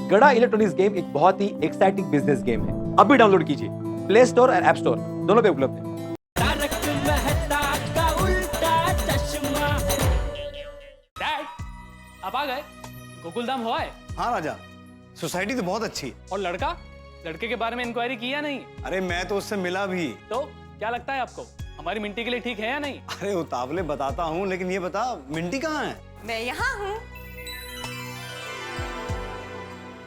गड़ा electronics game एक बहुत ही एक्साइटिंग बिजनेस गेम है। अभी डाउनलोड कीजिए, प्ले स्टोर और ऐप स्टोर दोनों पे उपलब्ध है। डैड, आप आ गए? गोकुलधाम हुआ है? हाँ राजा, सोसाइटी तो बहुत अच्छी है। और लड़का? लड़के के बारे में इंक्वायरी की या नहीं? अरे मैं तो उससे मिला भी। तो क्या लगता है आपको, हमारी मिंटी के लिए ठीक है या नहीं? अरे उतावले बताता हूँ, लेकिन ये बता मिंटी कहाँ है? मैं यहाँ हूँ।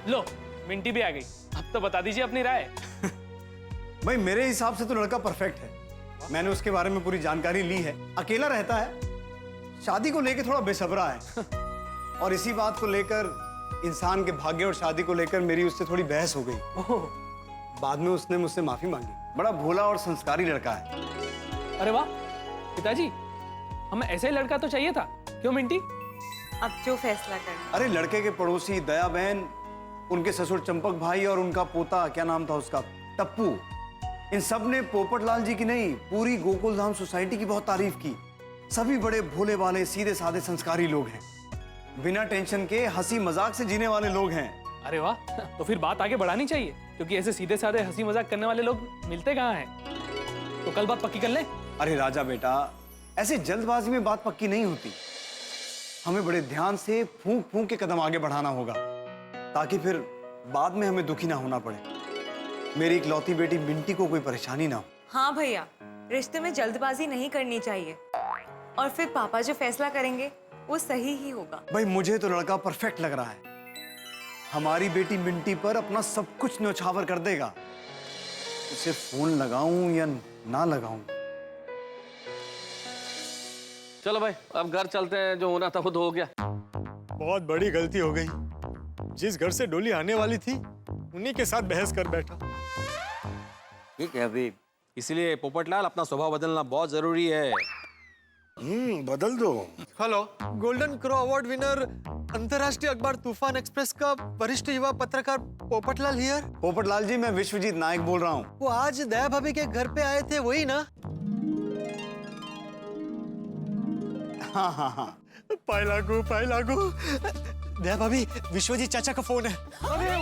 लो, मिंटी भी आ गई। अब तो बता दीजिए अपनी राय। भाई मेरे हिसाब से तो लड़का परफेक्ट है। मैंने उसके बारे में पूरी जानकारी ली है। अकेला रहता है, शादी को लेकर थोड़ा बेसब्रा है और इसी बात को लेकर, इंसान के भाग्य और शादी को लेकर मेरी उससे थोड़ी बहस हो गई। बाद में उसने मुझसे माफी मांगी। बड़ा भोला और संस्कारी लड़का है। अरे वाह पिताजी, हमें ऐसे ही लड़का तो चाहिए था। क्यों मिंटी? अब जो फैसला करना। अरे लड़के के पड़ोसी दया बहन, उनके ससुर चंपक भाई और उनका पोता, क्या नाम था उसका, टप्पू, इन सब ने पोपटलाल जी की नहीं, पूरी गोकुलधाम सोसाइटी की बहुत तारीफ की। सभी बड़े भोले वाले सीधे साधे संस्कारी लोग हैं, बिना टेंशन के हंसी मजाक से जीने वाले लोग हैं। अरे वाह, तो फिर बात आगे बढ़ानी चाहिए, क्योंकि ऐसे सीधे साधे हंसी मजाक करने वाले लोग मिलते कहाँ हैं। तो कल बात पक्की कर ले। अरे राजा बेटा, ऐसे जल्दबाजी में बात पक्की नहीं होती। हमें बड़े ध्यान से फूंक फूंक के कदम आगे बढ़ाना होगा, ताकि फिर बाद में हमें दुखी ना होना पड़े। मेरी इकलौती बेटी मिंटी को कोई परेशानी ना हो। हाँ भैया, रिश्ते में जल्दबाजी नहीं करनी चाहिए, और फिर पापा जो फैसला करेंगे वो सही ही होगा। भाई मुझे तो लड़का परफेक्ट लग रहा है। हमारी बेटी मिंटी पर अपना सब कुछ न्यौछावर कर देगा। उसे फोन लगाऊं या ना लगाऊं? चलो भाई, अब घर चलते हैं। जो होना था वो तो हो गया। बहुत बड़ी गलती हो गई। जिस घर से डोली आने वाली थी, उन्हीं के साथ बहस कर बैठा। ठीक है अभी। इसलिए पोपटलाल, अपना स्वभाव बदलना बहुत जरूरी है। बदल दो। Hello, golden crow award winner, अंतर्राष्ट्रीय अखबार तूफान एक्सप्रेस का वरिष्ठ युवा पत्रकार पोपटलाल हियर। पोपटलाल जी, मैं विश्वजीत नायक बोल रहा हूँ। वो आज दया भाभी के घर पे आए थे, वही ना? हाँ हाँ हाँ। पाई लागू। दया भाभी, विश्वजीत चाचा का फोन है। अरे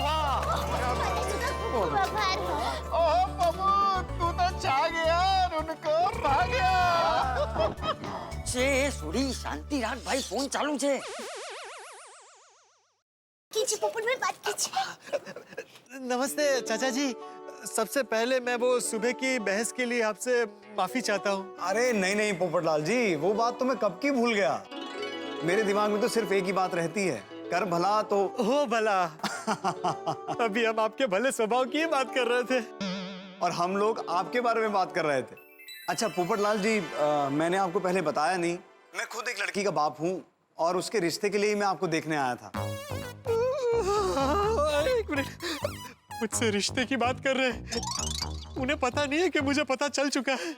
થોડી શાંતિ રાખ ભાઈ, ફોન ચાલુ છે। कीजिए पोपट में बात कीजिए। नमस्ते चाचा जी। सबसे पहले मैं वो सुबह की बहस के लिए आपसे माफी चाहता हूँ। अरे नहीं नहीं पोपटलाल जी, वो बात तो मैं कब की भूल गया। मेरे दिमाग में तो सिर्फ एक ही बात रहती है, कर भला तो हो भला। अभी हम आपके भले स्वभाव की ही बात कर रहे थे, और हम लोग आपके बारे में बात कर रहे थे। अच्छा पोपटलाल जी, मैंने आपको पहले बताया नहीं, मैं खुद एक लड़की का बाप हूँ और उसके रिश्ते के लिए मैं आपको देखने आया था। एक मिनट, मुझसे रिश्ते की बात कर रहे हैं? उन्हें पता नहीं है कि मुझे पता चल चुका है।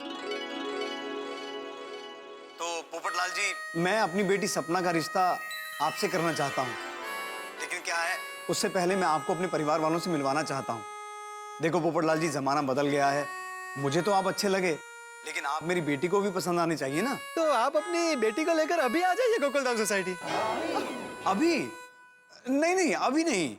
तो पोपटलाल जी, मैं अपनी बेटी सपना का रिश्ता आपसे करना चाहता हूँ, लेकिन क्या है, उससे पहले मैं आपको अपने परिवार वालों से मिलवाना चाहता हूँ। देखो पोपटलाल जी, जमाना बदल गया है। मुझे तो आप अच्छे लगे, लेकिन आप मेरी बेटी को भी पसंद आने चाहिए ना। तो आप अपनी बेटी को लेकर अभी आ जाइए गोकुलधाम सोसाइटी। अभी नहीं नहीं, अभी नहीं।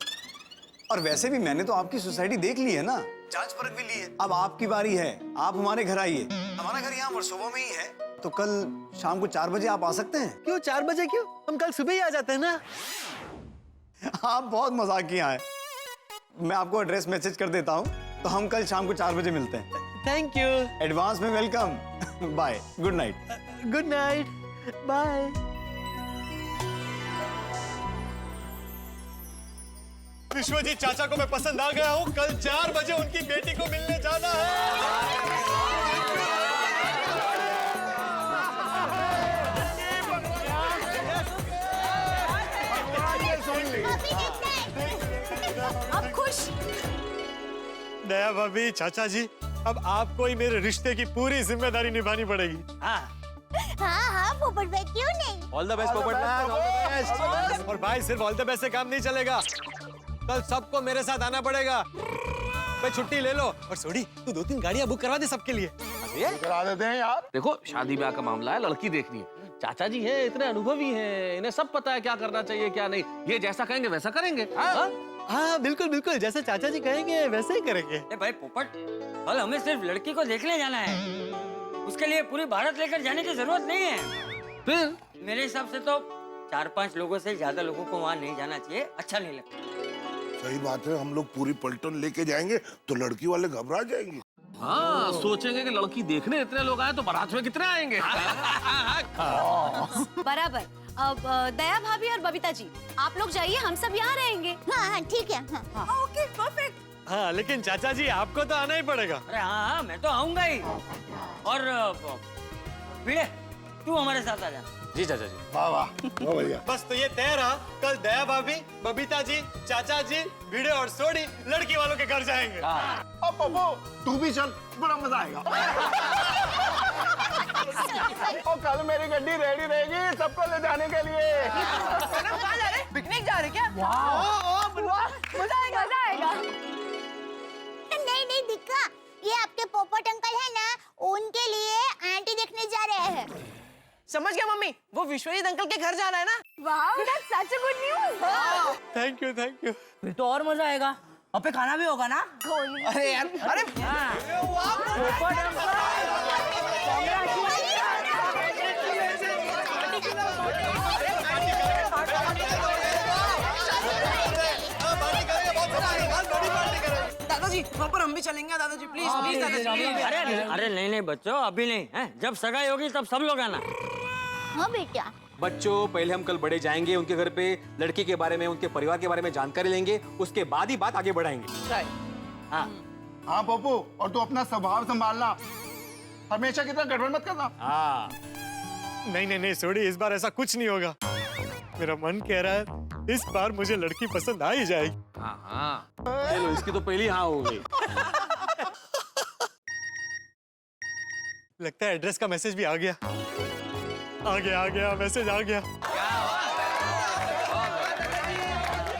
और वैसे भी मैंने तो आपकी सोसाइटी देख ली है ना, जांच परख भी ली है। अब आपकी बारी है, आप हमारे घर आइए। हमारा घर यहाँ वर्सोवा में ही है, तो कल शाम को 4 बजे आप आ सकते हैं। क्यों 4 बजे? क्यों, हम कल सुबह ही आ जाते हैं ना। आप बहुत मजाकिया हैं। मैं आपको एड्रेस मैसेज कर देता हूँ, तो हम कल शाम को 4 बजे मिलते हैं। Thank you. एडवांस में welcome. Bye, good night. Good night, bye. Vishwajeet चाचा को मैं पसंद आ गया हूँ। कल 4 बजे उनकी बेटी को मिलने जाना है। अब खुश? दया भाभी, चाचा जी, अब आपको ही मेरे रिश्ते की पूरी जिम्मेदारी निभानी पड़ेगी। हाँ हाँ पोपट भाई, क्यों नहीं? All the best Popatlal, all the best. और भाई, सिर्फ ऑल द बेस्ट से काम नहीं चलेगा, कल सबको मेरे साथ आना पड़ेगा। भाई छुट्टी ले लो, और सोडी तू 2-3 गाड़ियां बुक करवा दे सबके लिए। करा देते हैं यार। देखो, शादी ब्याह का मामला है, लड़की देखनी है। चाचा जी हैं, इतने अनुभवी हैं, इन्हें सब पता है क्या करना चाहिए क्या नहीं। ये जैसा कहेंगे वैसा करेंगे। हाँ? हाँ बिल्कुल बिल्कुल, जैसे चाचा जी कहेंगे वैसे ही करेंगे। ए भाई पोपट, कल हमें सिर्फ लड़की को देखने जाना है, उसके लिए पूरी भारत लेकर जाने की जरूरत नहीं है। फिर मेरे हिसाब से तो 4-5 लोगों से ज्यादा लोगों को वहाँ नहीं जाना चाहिए, अच्छा नहीं लगता। सही बात है, हम लोग पूरी पलटन लेके जाएंगे तो लड़की वाले घबरा जाएंगे। हाँ, सोचेंगे कि लड़की देखने इतने लोग आए तो बारात में कितने आएंगे। बराबर। अब दया भाभी और बबीता जी, आप लोग जाइए, हम सब यहाँ रहेंगे। हाँ हाँ ठीक है। हाँ। Okay perfect. हाँ लेकिन चाचा जी आपको तो आना ही पड़ेगा। अरे हाँ, मैं तो आऊंगा ही। और भिड़े, तू हमारे साथ आ जा। जी चाचा जी। वाह वाह, बहुत बढ़िया। बस तो ये तय रहा, कल दया भाभी, बबीता जी, चाचा जी, भिड़े और सोडी लड़की वालों के घर जाएंगे। अब पप्पू तू भी चल, बड़ा मजा आएगा। और कल मेरी गड्डी रेडी रहेगी सबको ले जाने के लिए। कहाँ जा रहे? पिकनिक जा रहे क्या? मजा आएगा, मजा आएगा। नहीं नहीं दिक्का, ये आपके पोपट अंकल है ना, उनके लिए आंटी देखने जा रहे हैं। समझ गया मम्मी, वो विश्वजीत अंकल के घर जाना है ना। वाह, that's such a good news. Thank you thank you. फिर तो और मजा आएगा, वहाँ पे खाना भी होगा ना। अरे यार, अरे दादाजी, वहाँ पर हम भी चलेंगे। दादाजी प्लीज प्लीज दादाजी। अरे अरे नहीं नहीं बच्चों, अभी नहीं है, जब सगाई होगी तब सब लोग आना। हाँ बेटा। बच्चों, पहले हम कल बड़े जाएंगे उनके घर पे, लड़की के बारे में, उनके परिवार के बारे में जानकारी लेंगे, उसके बाद ही बात आगे बढ़ाएंगे। हाँ हाँ पप्पू, और तू अपना स्वभाव संभालना, हमेशा की तरह गड़बड़ मत करना। हाँ, नहीं नहीं नहीं सोडी, इस बार ऐसा कुछ नहीं होगा। मेरा मन कह रहा है इस बार मुझे लड़की पसंद आ ही जाएगी। हाँ हाँ, चलो इसकी तो पहली हाँ हो गई। लगता है एड्रेस का मैसेज भी आ गया। आ गया मैसेज आ गया।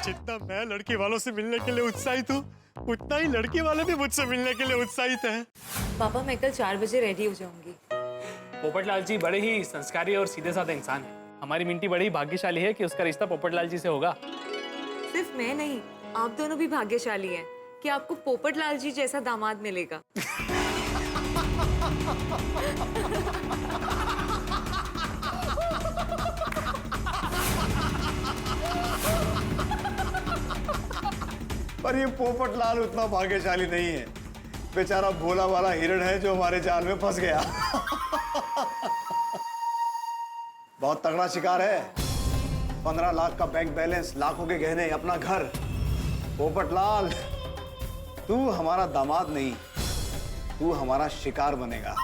जितना मैं लड़की वालों से मिलने के लिए उत्साहित हूँ, उतना ही लड़की वाले भी मुझसे मिलने के लिए उत्साहित हैं। पापा, मैं कल 4 बजे रेडी हो जाऊंगी। पोपटलाल जी बड़े ही संस्कारी और सीधे साधे इंसान हैं। हमारी मिंटी बड़ी ही भाग्यशाली है कि उसका रिश्ता पोपटलाल जी से होगा। सिर्फ मैं नहीं, आप दोनों भी भाग्यशाली हैं कि आपको पोपटलाल जी जैसा दामाद मिलेगा। पर ये पोपटलाल उतना भाग्यशाली नहीं है, बेचारा भोला वाला हिरण है जो हमारे जाल में फंस गया। बहुत तगड़ा शिकार है, 15 लाख का बैंक बैलेंस, लाखों के गहने, अपना घर। पोपटलाल, तू हमारा दामाद नहीं, तू हमारा शिकार बनेगा।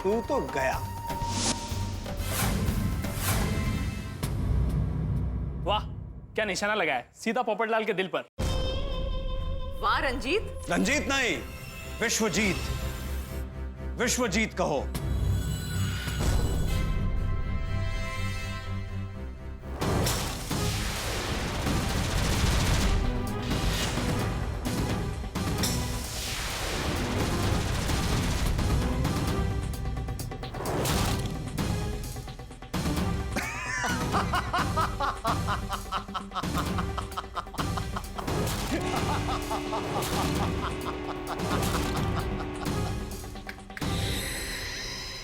तू तो गया। वाह, क्या निशाना लगाया, सीधा पोपटलाल के दिल पर। वाह रंजीत। रंजीत नहीं, विश्वजीत, विश्वजीत कहो।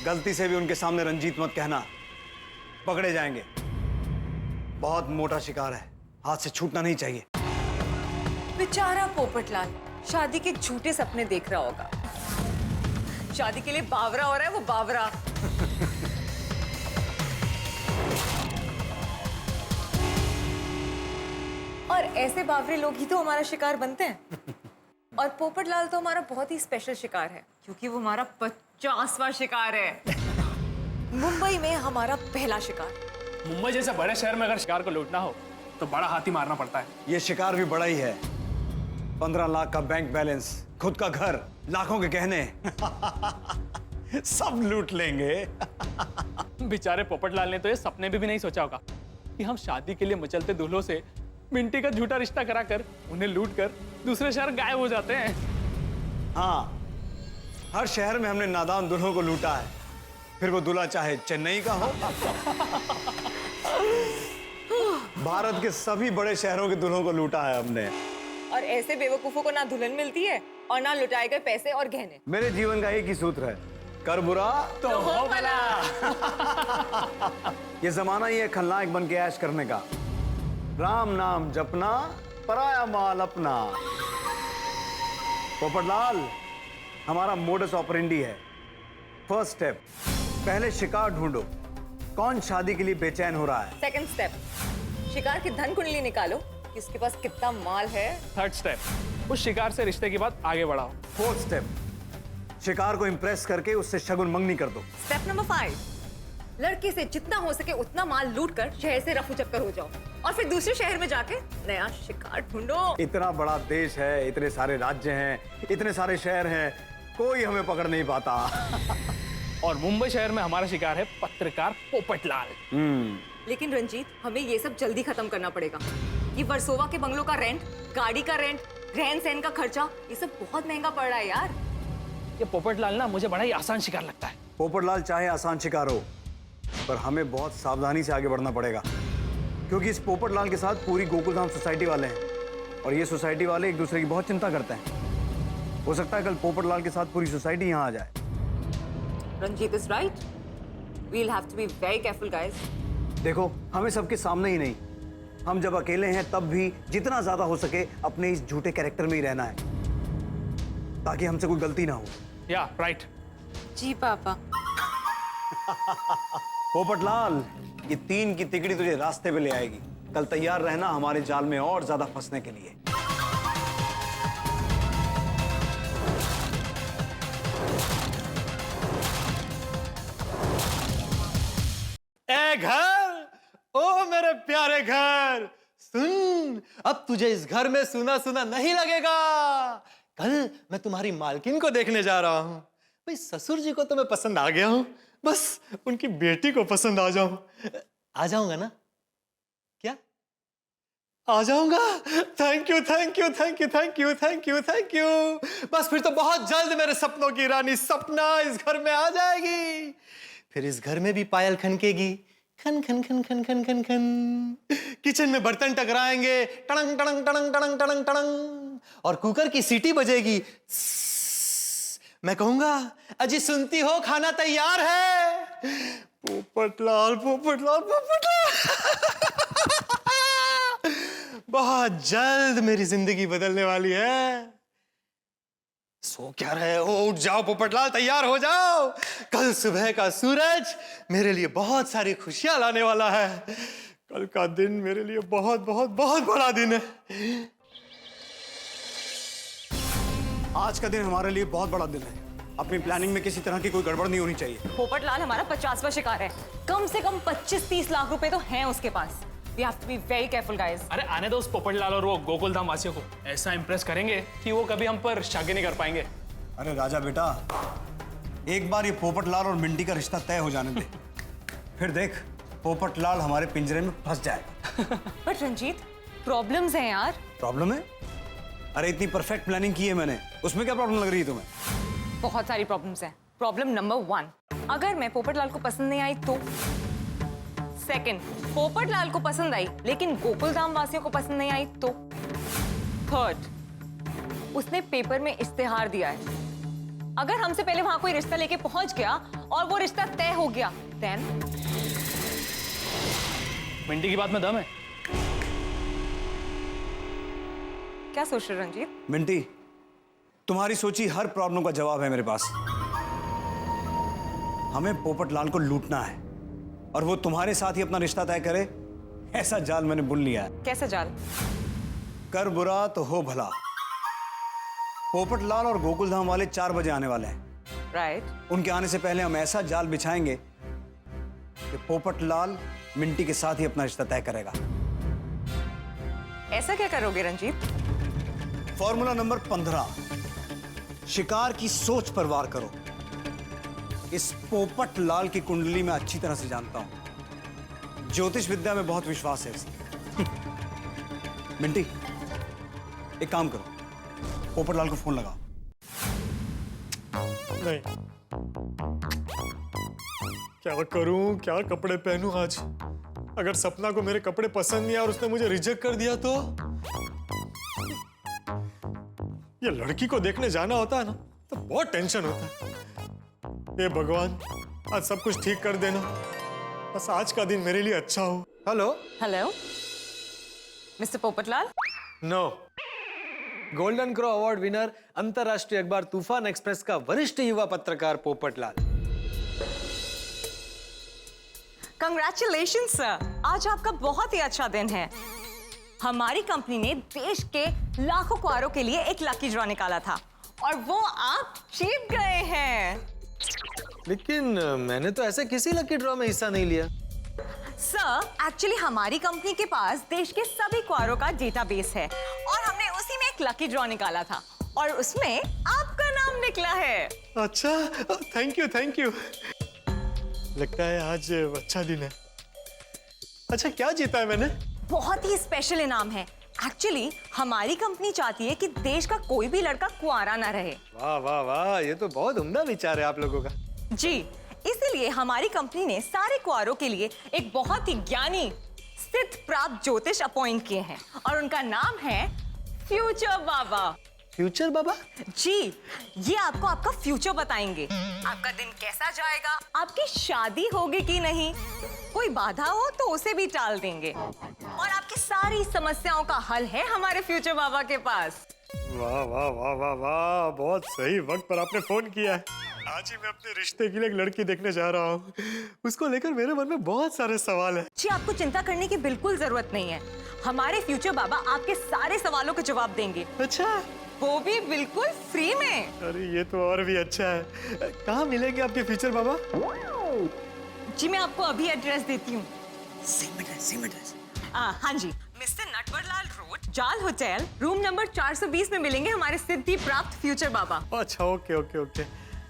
गलती से भी उनके सामने रंजीत मत कहना, पकड़े जाएंगे। बहुत मोटा शिकार है, हाथ से छूटना नहीं चाहिए। बेचारा पोपटलाल शादी के झूठे सपने देख रहा होगा। शादी के लिए बावरा हो रहा है वो, बावरा। और ऐसे बावरे लोग ही तो हमारा शिकार बनते हैं। और पोपटलाल तो हमारा बहुत ही स्पेशल शिकार है, क्योंकि वो हमारा 50वां शिकार है। मुंबई में हमारा पहला शिकार। मुंबई जैसे बड़े शहर में अगर शिकार को लूटना हो तो बड़ा हाथी मारना पड़ता है। ये शिकार भी बड़ा ही है, 15 लाख का बैंक बैलेंस, खुद का घर, लाखों के गहने। सब लूट लेंगे। बेचारे पोपटलाल ने तो ये सपने भी नहीं सोचा होगा कि हम शादी के लिए मचलते दूल्हों से मिंटी का झूठा रिश्ता कराकर उन्हें लूट कर दूसरे शहर गायब हो जाते हैं। हाँ, हर शहर में हमने नादान दुल्हों को लूटा है, फिर वो दूल्हा चाहे चेन्नई का हो। भारत के सभी बड़े शहरों के दुल्हों को लूटा है हमने। और ऐसे बेवकूफों को ना दुल्हन मिलती है और ना लुटाए गए पैसे और गहने। मेरे जीवन का एक ही सूत्र है, कर बुरा तो हो भला। ये जमाना ही है खलनायक बन के ऐश करने का। राम नाम जपना, पराया माल अपना। पोपटलाल, हमारा मोडस ऑपरेंडी है। फर्स्ट स्टेप, पहले शिकार ढूंढो। कौन शादी के लिए बेचैन हो रहा है? सेकंड स्टेप, शिकार की धन कुंडली निकालो कि उसके पास कितना माल है। थर्ड स्टेप, उस शिकार से रिश्ते की बात आगे बढ़ाओ। फोर्थ स्टेप, शिकार को इंप्रेस करके उससे शगुन मंगनी कर दो। स्टेप नंबर 5, लड़के से जितना हो सके उतना माल लूट कर शहर से रफू चक्कर हो जाओ और फिर दूसरे शहर में जाके नया शिकार ढूंढो। इतना बड़ा देश है, इतने सारे राज्य हैं, इतने सारे शहर हैं, कोई हमें पकड़ नहीं पाता। और मुंबई शहर में हमारा शिकार है पत्रकार पोपटलाल। लेकिन रंजीत, हमें ये सब जल्दी खत्म करना पड़ेगा। ये वर्सोवा के बंगलों का रेंट, गाड़ी का रेंट, रहन सहन का खर्चा, ये सब बहुत महंगा पड़ रहा है यार। ये पोपटलाल ना मुझे बड़ा ही आसान शिकार लगता है। पोपटलाल चाहे आसान शिकार हो, पर हमें बहुत सावधानी से आगे बढ़ना पड़ेगा, क्योंकि इस पोपटलाल के साथ पूरी गोकुलधाम सोसाइटी वाले हैं और ये सोसाइटी वाले एक दूसरे की बहुत चिंता करते हैं। हो सकता है कल पोपटलाल के साथ पूरी सोसाइटी यहाँ आ जाए। Ranjeet is right, we'll have to be very careful guys. देखो, हमें सबके सामने ही नहीं, हम जब अकेले हैं तब भी जितना ज्यादा हो सके अपने इस झूठे कैरेक्टर में ही रहना है, ताकि हमसे कोई गलती ना हो। या राइट। जी पापा। पोपटलाल, ये 3 की तिकड़ी तुझे रास्ते पे ले आएगी। कल तैयार रहना हमारे जाल में और ज्यादा फंसने के लिए। ए घर, ओ मेरे प्यारे घर, सुन, अब तुझे इस घर में सुना सुना नहीं लगेगा। कल मैं तुम्हारी मालकिन को देखने जा रहा हूं। भाई ससुर जी को तो मैं पसंद आ गया हूं, बस उनकी बेटी को पसंद आ जाऊं। आ जाऊंगा ना? क्या आ जाऊंगा? Thank you thank you thank you thank you thank you thank you. बस फिर तो बहुत जल्द मेरे सपनों की रानी सपना इस घर में आ जाएगी। फिर इस घर में भी पायल खनकेगी, खन खन खन खन खन खन खन। किचन में बर्तन टकराएंगे, टड़ंग टड़ंग टड़ंग टड़ंग टड़ंग टड़ंग, और कुकर की सीटी बजेगी। मैं कहूंगा, अजी सुनती हो, खाना तैयार है। पोपटलाल पोपटलाल पोपटलाल। बहुत जल्द मेरी जिंदगी बदलने वाली है। सो क्या रहे हो, उठ जाओ पोपटलाल, तैयार हो जाओ। कल सुबह का सूरज मेरे लिए बहुत सारी खुशियां लाने वाला है। कल का दिन मेरे लिए बहुत बहुत बहुत बड़ा दिन है। आज का दिन हमारे लिए बहुत बड़ा दिन है। अपनी प्लानिंग में किसी तरह की कोई गड़बड़ नहीं होनी चाहिए। पोपटलाल हमारा 50वां शिकार है। कम से कम 25-30 लाख रुपए तो हैं उसके पास। We have to be very careful, guys. अरे आने दो उस पोपटलाल और वो गोकुलधाम वासियों को। ऐसा इंप्रेस करेंगे कि वो कभी हम पर शक नहीं कर पाएंगे। अरे राजा बेटा, एक बार ये पोपटलाल और मिंटी का रिश्ता तय हो जाने दे, फिर देख पोपटलाल हमारे पिंजरे में फंस जाएगा। बट रंजीत, प्रॉब्लम्स हैं यार। प्रॉब्लम है? अरे इतनी परफेक्ट प्लानिंग की है मैंने, उसमें क्या प्रॉब्लम लग रही है तुम्हें? बहुत सारी प्रॉब्लम्स हैं। प्रॉब्लम नंबर 1, अगर मैं पोपटलाल को पसंद नहीं आई तो। सेकंड, पोपटलाल को पसंद आई लेकिन गोकुलधाम वासियों को पसंद नहीं आई तो। थर्ड, उसने पेपर में इश्तिहार दिया है। अगर हमसे पहले वहां कोई रिश्ता लेके पहुंच गया और वो रिश्ता तय हो गया, देन। मिंटी की बात में दम है। क्या सोच रहे हो रंजीत? मिंटी, तुम्हारी सोची हर प्रॉब्लम का जवाब है मेरे पास। हमें पोपटलाल को लूटना है और वो तुम्हारे साथ ही अपना रिश्ता तय करे, ऐसा जाल मैंने बुन लिया है। कैसा जाल? कर बुरा तो हो भला। पोपटलाल और गोकुलधाम वाले 4 बजे आने वाले हैं। राइट। उनके आने से पहले हम ऐसा जाल बिछाएंगे कि पोपटलाल मिंटी के साथ ही अपना रिश्ता तय करेगा। ऐसा क्या करोगे रंजीत? फॉर्मूला नंबर 15, शिकार की सोच पर वार करो। इस पोपटलाल की कुंडली में अच्छी तरह से जानता हूं, ज्योतिष विद्या में बहुत विश्वास है इसे। मिंटी, एक काम करो, पोपटलाल को फोन लगाओ। नहीं, क्या करूं, क्या कपड़े पहनूं आज? अगर सपना को मेरे कपड़े पसंद नहीं आए और उसने मुझे रिजेक्ट कर दिया तो? ये लड़की को देखने जाना होता है ना तो बहुत टेंशन होता है। हे भगवान, आज सब कुछ ठीक कर देना, बस आज का दिन मेरे लिए अच्छा हो। Hello. Hello mister Popatlal. No. Golden crow award winner, अंतरराष्ट्रीय अखबार तूफान एक्सप्रेस का वरिष्ठ युवा पत्रकार पोपटलाल। कंग्रेचुलेशन सर, आज आपका बहुत ही अच्छा दिन है। हमारी कंपनी ने देश के लाखों कुंवारों के लिए एक लकी ड्रॉ निकाला था और वो आप जीत गए हैं। लेकिन मैंने तो ऐसे किसी लकी ड्रॉ में हिस्सा नहीं लिया। सर, एक्चुअली हमारी कंपनी के पास देश के सभी कुंवारों का डेटाबेस है और हमने उसी में एक लकी ड्रॉ निकाला था और उसमें आपका नाम निकला है। अच्छा, थैंक यू थैंक यू। लगता है आज अच्छा दिन है। अच्छा, क्या जीता है मैंने? बहुत ही स्पेशल इनाम है। एक्चुअली हमारी कंपनी चाहती है कि देश का कोई भी लड़का कुंवारा ना रहे। वाह वाह वाह, ये तो बहुत उम्दा विचार है आप लोगों का। जी, इसीलिए हमारी कंपनी ने सारे कुंवारों के लिए एक बहुत ही ज्ञानी सिद्ध प्राप्त ज्योतिष अपॉइंट किए हैं और उनका नाम है फ्यूचर बाबा। फ्यूचर बाबा? जी, ये आपको आपका फ्यूचर बताएंगे। आपका दिन कैसा जाएगा, आपकी शादी होगी कि नहीं, कोई बाधा हो तो उसे भी टाल देंगे और आपकी सारी समस्याओं का हल है हमारे फ्यूचर बाबा के पास। वाह वाह वाह वाह वाह, बहुत सही वक्त पर आपने फोन किया है। आज ही मैं अपने रिश्ते के लिए एक लड़की देखने जा रहा हूँ। उसको लेकर मेरे मन में बहुत सारे सवाल हैं। जी, आपको चिंता करने की बिल्कुल जरूरत नहीं है। हमारे फ्यूचर बाबा आपके सारे सवालों के जवाब देंगे। अच्छा, वो भी बिल्कुल फ्री में। अरे ये तो और भी अच्छा है। कहाँ मिलेंगे आपके फ्यूचर बाबा? जी, मैं आपको अभी एड्रेस देती हूँ। Same address. हाँ जी, मिस्टर नटवरलाल रोड, जाल होटल, रूम नंबर 420 में मिलेंगे हमारे सिद्धि प्राप्त फ्यूचर बाबा। अच्छा, ओके ओके ओके।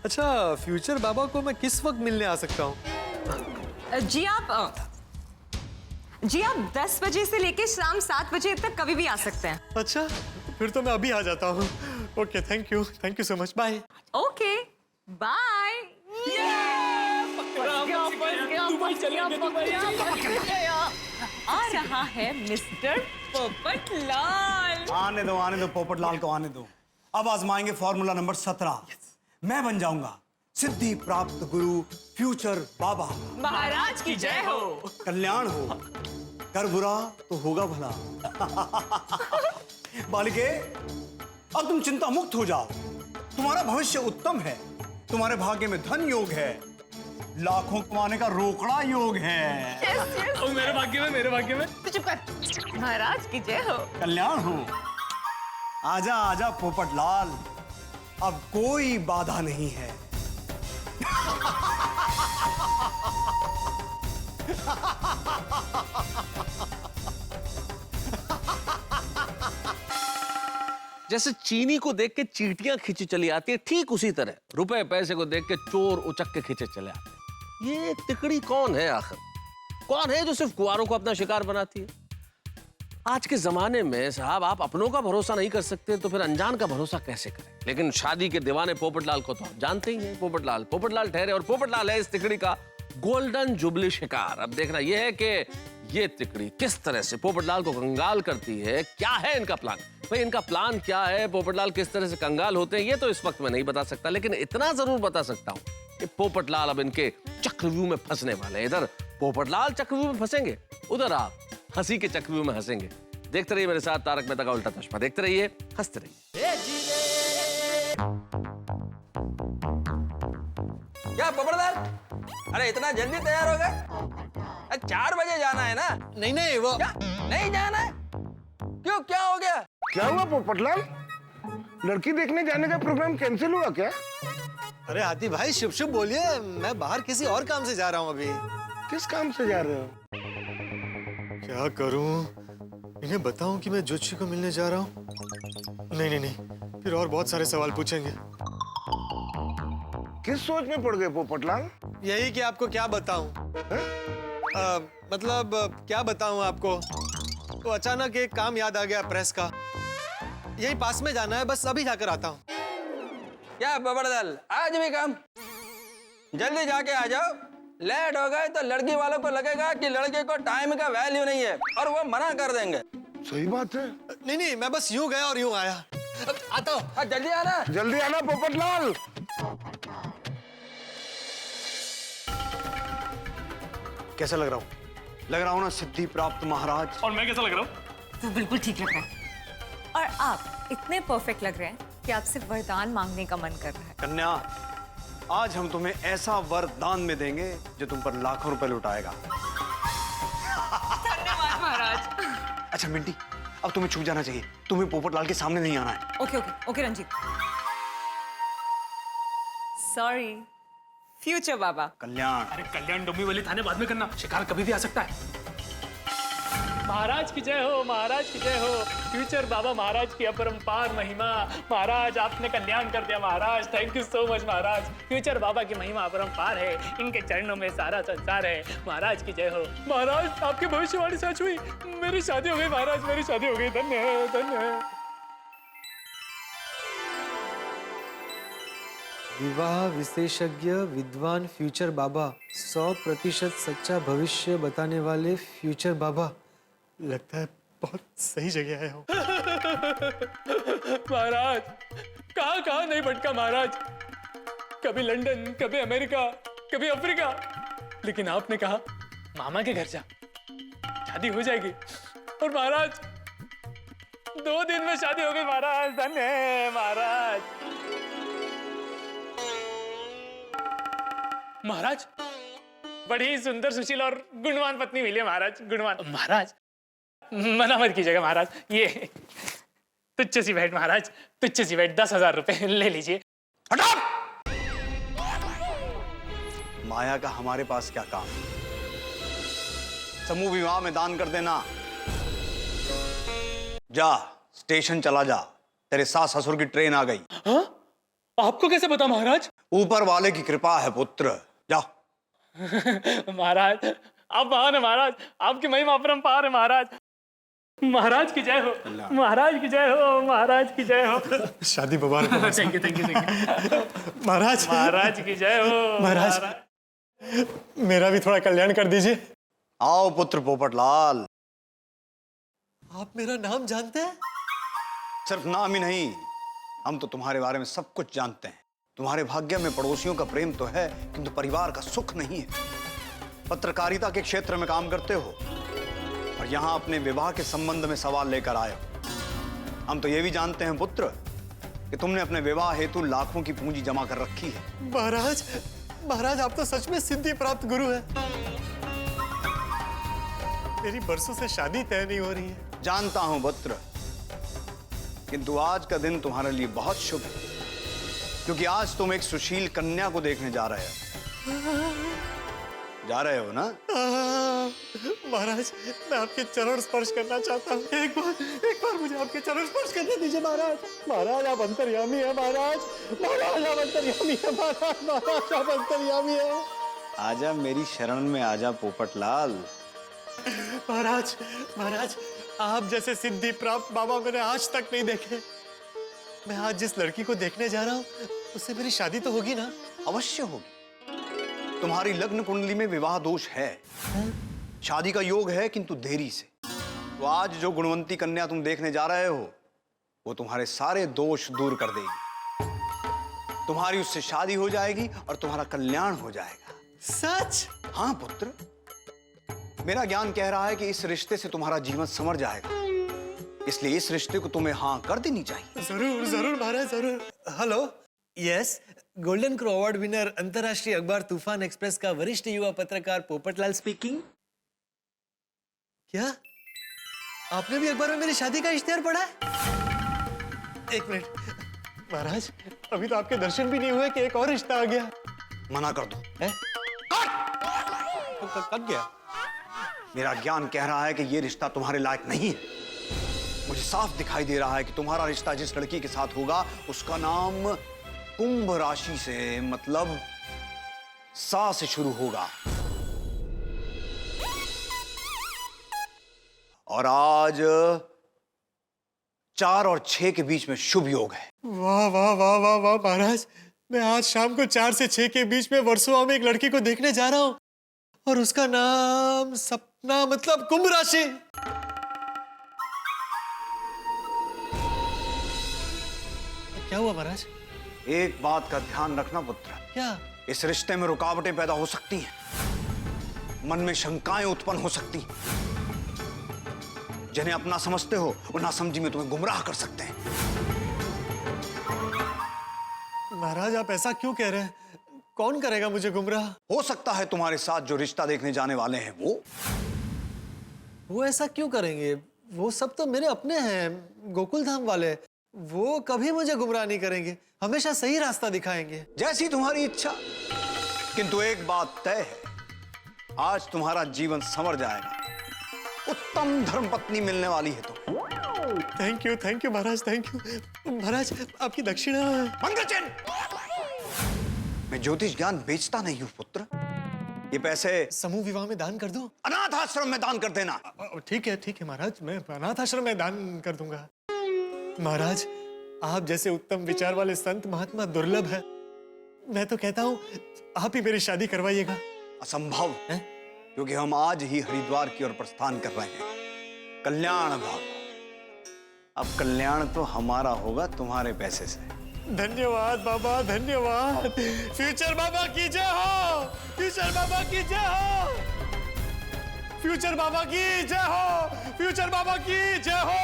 अच्छा, फ्यूचर बाबा को मैं किस वक्त मिलने आ सकता हूँ? जी आप 10 बजे से लेके शाम 7 बजे तक कभी भी आ सकते हैं। अच्छा, फिर तो मैं अभी आ जाता हूँ। Okay, thank you so much, bye. Okay, bye. आ रहा है मिस्टर पोपटलाल। आने दो पोपटलाल को आने दो। अब आजमाएंगे फॉर्मूला नंबर 17। मैं बन जाऊंगा सिद्धि प्राप्त गुरु फ्यूचर बाबा। महाराज की जय हो। कल्याण हो, कर बुरा तो होगा भला। बालिके, अब तुम चिंता मुक्त हो जाओ। तुम्हारा भविष्य उत्तम है, तुम्हारे भाग्य में धन योग है, लाखों कमाने का रोकड़ा योग है। और मेरे भाग्य में चुप कर। महाराज की जय हो। कल्याण हो। आजा आजा पोपटलाल, अब कोई बाधा नहीं है। जैसे चीनी को देख के चींटियां खींची चली आती है, ठीक उसी तरह रुपए पैसे को देख के चोर उचक के खींचे चले आते हैं। ये तिकड़ी कौन है आखिर? कौन है जो सिर्फ कुंवारों को अपना शिकार बनाती है? आज के जमाने में साहब, आप अपनों का भरोसा नहीं कर सकते तो फिर अनजान का भरोसा कैसे करें? लेकिन शादी के दीवाने पोपटलाल को तो आप जानते ही हैं। पोपटलाल ठहरे और पोपटलाल है इस तिकड़ी का गोल्डन जुबली शिकार। अब देखना यह है कि ये तिकड़ी किस तरह से पोपटलाल को कंगाल करती है। क्या है इनका प्लान? भाई, इनका प्लान क्या है, पोपटलाल किस तरह से कंगाल होते हैं, ये तो इस वक्त मैं नहीं बता सकता, लेकिन इतना जरूर बता सकता हूं कि पोपटलाल अब इनके चक्रव्यूह में फंसने वाले हैं। इधर पोपटलाल चक्रव्यूह में फंसेंगे, उधर आप हंसी के चक्रव्यूह में हंसेंगे। देखते रहिए मेरे साथ तारक मेहता का उल्टा चश्मा। देखते रहिए, हंसते रहिए। क्या पोपटलाल, अरे इतना जल्दी तैयार हो गए? 4 बजे जाना है ना? नहीं, वो क्या? नहीं जाना है? क्यों, क्या हो गया? क्या हुआ पोपटलाल? लड़की देखने जाने का प्रोग्राम कैंसिल हुआ क्या? अरे हाथी भाई, शुभ शुभ बोलिए। मैं बाहर किसी और काम से जा रहा हूँ अभी। किस काम से जा रहे हो? क्या करूं? इन्हें बताऊं कि मैं ज्योतिषी को मिलने जा रहा हूं? नहीं, फिर और बहुत सारे सवाल पूछेंगे। किस सोच में पड़ गए पोपटलाल? यही कि आपको क्या बताऊं? मतलब क्या बताऊं आपको? तो अचानक एक काम याद आ गया प्रेस का। यही पास में जाना है, बस अभी जाकर आता हूं। क्या पोपटलाल, आज भी काम? जल्दी जाके आ जाओ। लेट हो गए तो लड़की वालों को लगेगा कि लड़के को टाइम का वैल्यू नहीं है और वो मना कर देंगे। सही बात है। नहीं, मैं बस यूं गया और यूं आया। आता हूँ। हाँ, जल्दी आना। जल्दी आना पोपटलाल। कैसा लग रहा हूँ? लग रहा हूँ ना सिद्धि प्राप्त महाराज? और मैं कैसा लग रहा हूँ? तो बिल्कुल ठीक लग रहा है। और आप इतने परफेक्ट लग रहे हैं कि आपसे वरदान मांगने का मन कर रहा है। कन्या, आज हम तुम्हें ऐसा वरदान में देंगे जो तुम पर लाखों रुपए लुटाएगा। धन्यवाद महाराज। अच्छा मिंटी, अब तुम्हें छुप जाना चाहिए। तुम्हें पोपटलाल के सामने नहीं आना है। Okay okay okay Ranjeet. Sorry future बाबा। कल्याण। अरे कल्याण डोंबी वाली थाने बाद में करना, शिकार कभी भी आ सकता है। महाराज की जय हो, महाराज की जय हो। फ्यूचर बाबा महाराज की अपरंपार महिमा। महाराज आपने कल्याण कर दिया महाराज, थैंक यू सो मच महाराज। फ्यूचर बाबा की महिमा अपरंपार है, इनके चरणों में सारा संसार है। महाराज की जय हो। महाराज आपकी भविष्यवाणी सच हुई, मेरी शादी हो गई महाराज, मेरी शादी हो गई। धन्य है, धन्य है। विवाह विशेषज्ञ विद्वान फ्यूचर बाबा, 100% सच्चा भविष्य बताने वाले फ्यूचर बाबा। लगता है बहुत सही जगह आया हूँ। महाराज कहाँ कहाँ नहीं भटका महाराज, कभी लंदन, कभी अमेरिका, कभी अफ्रीका, लेकिन आपने कहा मामा के घर जा, शादी हो जाएगी। और महाराज 2 दिन में शादी हो गई महाराज। धन्य है महाराज। महाराज बड़ी सुंदर, सुशील और गुणवान पत्नी मिली है महाराज, गुणवान। महाराज मना मत कीजिएगा महाराज, ये तुच्छ सी भेंट महाराज, तुच्छ सी भेंट, 10,000 रुपए ले लीजिए। हटाओ! माया का हमारे पास क्या काम? समूह विवाह में दान कर देना। जा स्टेशन चला जा, तेरे सास ससुर की ट्रेन आ गई। हाँ? आपको कैसे पता महाराज? ऊपर वाले की कृपा है पुत्र, जा। महाराज आप महान है महाराज, आपकी महिमा अपरंपार है महाराज। महाराज की जय हो, महाराज की जय हो, महाराज की जय हो। शादी मुबारक। Thank you thank you thank you. महाराज, महाराज की जय हो। महाराज मेरा भी थोड़ा कल्याण कर दीजिए। आओ पुत्र पोपटलाल। आप मेरा नाम जानते हैं? सिर्फ नाम ही नहीं, हम तो तुम्हारे बारे में सब कुछ जानते हैं। तुम्हारे भाग्य में पड़ोसियों का प्रेम तो है, किंतु परिवार का सुख नहीं है। पत्रकारिता के क्षेत्र में काम करते हो और यहाँ अपने विवाह के संबंध में सवाल लेकर आए हो। हम तो ये भी जानते हैं पुत्र कि तुमने अपने विवाह हेतु लाखों की पूंजी जमा कर रखी है। महाराज, महाराज आप तो सच में सिद्धि प्राप्त गुरु हैं। मेरी बरसों से शादी तय नहीं हो रही है। जानता हूं पुत्र, किंतु आज का दिन तुम्हारे लिए बहुत शुभ है, क्योंकि आज तुम एक सुशील कन्या को देखने जा रहे हो ना? महाराज मैं आपके चरण स्पर्श करना चाहता हूँ। एक बार मुझे आपके चरण स्पर्श करने दीजिए महाराज। महाराज आप अंतर्यामी है महाराज, महाराज आप अंतर्यामी है महाराज, महाराज आप अंतर्यामी है। आजा मेरी शरण में आजा पोपटलाल। महाराज, महाराज आप जैसे सिद्धि प्राप्त बाबा मैंने आज तक नहीं देखे। मैं आज जिस लड़की को देखने जा रहा हूँ उससे मेरी शादी तो होगी ना? अवश्य होगी। तुम्हारी लग्न कुंडली में विवाह दोष है, शादी का योग है किंतु देरी से। तो आज जो गुणवंती कन्या तुम देखने जा रहे हो वो तुम्हारे सारे दोष दूर कर देगी। तुम्हारी उससे शादी हो जाएगी और तुम्हारा कल्याण हो जाएगा। सच? हाँ पुत्र, मेरा ज्ञान कह रहा है कि इस रिश्ते से तुम्हारा जीवन संवर जाएगा, इसलिए इस रिश्ते को तुम्हें हाँ कर देनी चाहिए। जरूर जरूर महाराज जरूर। Hello, yes, golden crow award winner अंतर्राष्ट्रीय अखबार तूफान एक्सप्रेस का वरिष्ठ युवा पत्रकार पोपटलाल स्पीकिंग। क्या आपने भी अखबार में मेरी शादी का इश्तेहार पढ़ा है? एक मिनट महाराज, अभी तो आपके दर्शन भी नहीं हुए कि एक और रिश्ता आ गया। मना कर दो। कब गया? मेरा ज्ञान कह रहा है कि ये रिश्ता तुम्हारे लायक नहीं है। मुझे साफ दिखाई दे रहा है कि तुम्हारा रिश्ता जिस लड़की के साथ होगा उसका नाम कुंभ राशि से, मतलब सा से शुरू होगा। और आज 4 और 6 के बीच में शुभ योग है। वाह वाह वाह वाह वाह महाराज, मैं आज शाम को 4 से 6 के बीच में वर्सोवा में एक लड़की को देखने जा रहा हूं और उसका नाम सपना, मतलब कुंभ राशि। क्या हुआ महाराज? एक बात का ध्यान रखना पुत्र, क्या? इस रिश्ते में रुकावटें पैदा हो सकती हैं, मन में शंकाएं उत्पन्न हो सकती हैं। जिन्हें अपना समझते हो वो नासमझी में तुम्हें गुमराह कर सकते हैं। महाराज आप ऐसा क्यों कह रहे हैं? कौन करेगा मुझे गुमराह? हो सकता है तुम्हारे साथ जो रिश्ता देखने जाने वाले हैं वो ऐसा क्यों करेंगे? वो सब तो मेरे अपने हैं, गोकुल धाम वाले। वो कभी मुझे गुमराह नहीं करेंगे, हमेशा सही रास्ता दिखाएंगे। जैसी तुम्हारी इच्छा, किंतु एक बात तय है, आज तुम्हारा जीवन संवर जाएगा। उत्तम धर्मपत्नी मिलने वाली है तुम्हें। थैंक यू महाराज, थैंक यू। महाराज आपकी दक्षिणा। मंगलचंद, मैं ज्योतिष ज्ञान बेचता नहीं हूं पुत्र। ये पैसे समूह विवाह में दान कर दो। अनाथ आश्रम में दान कर देना। ठीक है महाराज, मैं अनाथ आश्रम में दान कर दूंगा। महाराज आप जैसे उत्तम विचार वाले संत महात्मा दुर्लभ है। मैं तो कहता हूँ आप ही मेरी शादी करवाइएगा। असंभव है, क्योंकि हम आज ही हरिद्वार की ओर प्रस्थान कर रहे हैं। कल्याण भाव, अब कल्याण तो हमारा होगा तुम्हारे पैसे से। धन्यवाद बाबा, धन्यवाद। फ्यूचर बाबा की जय हो, फ्यूचर बाबा की जय हो, फ्यूचर बाबा की जय हो, फ्यूचर बाबा की जय हो।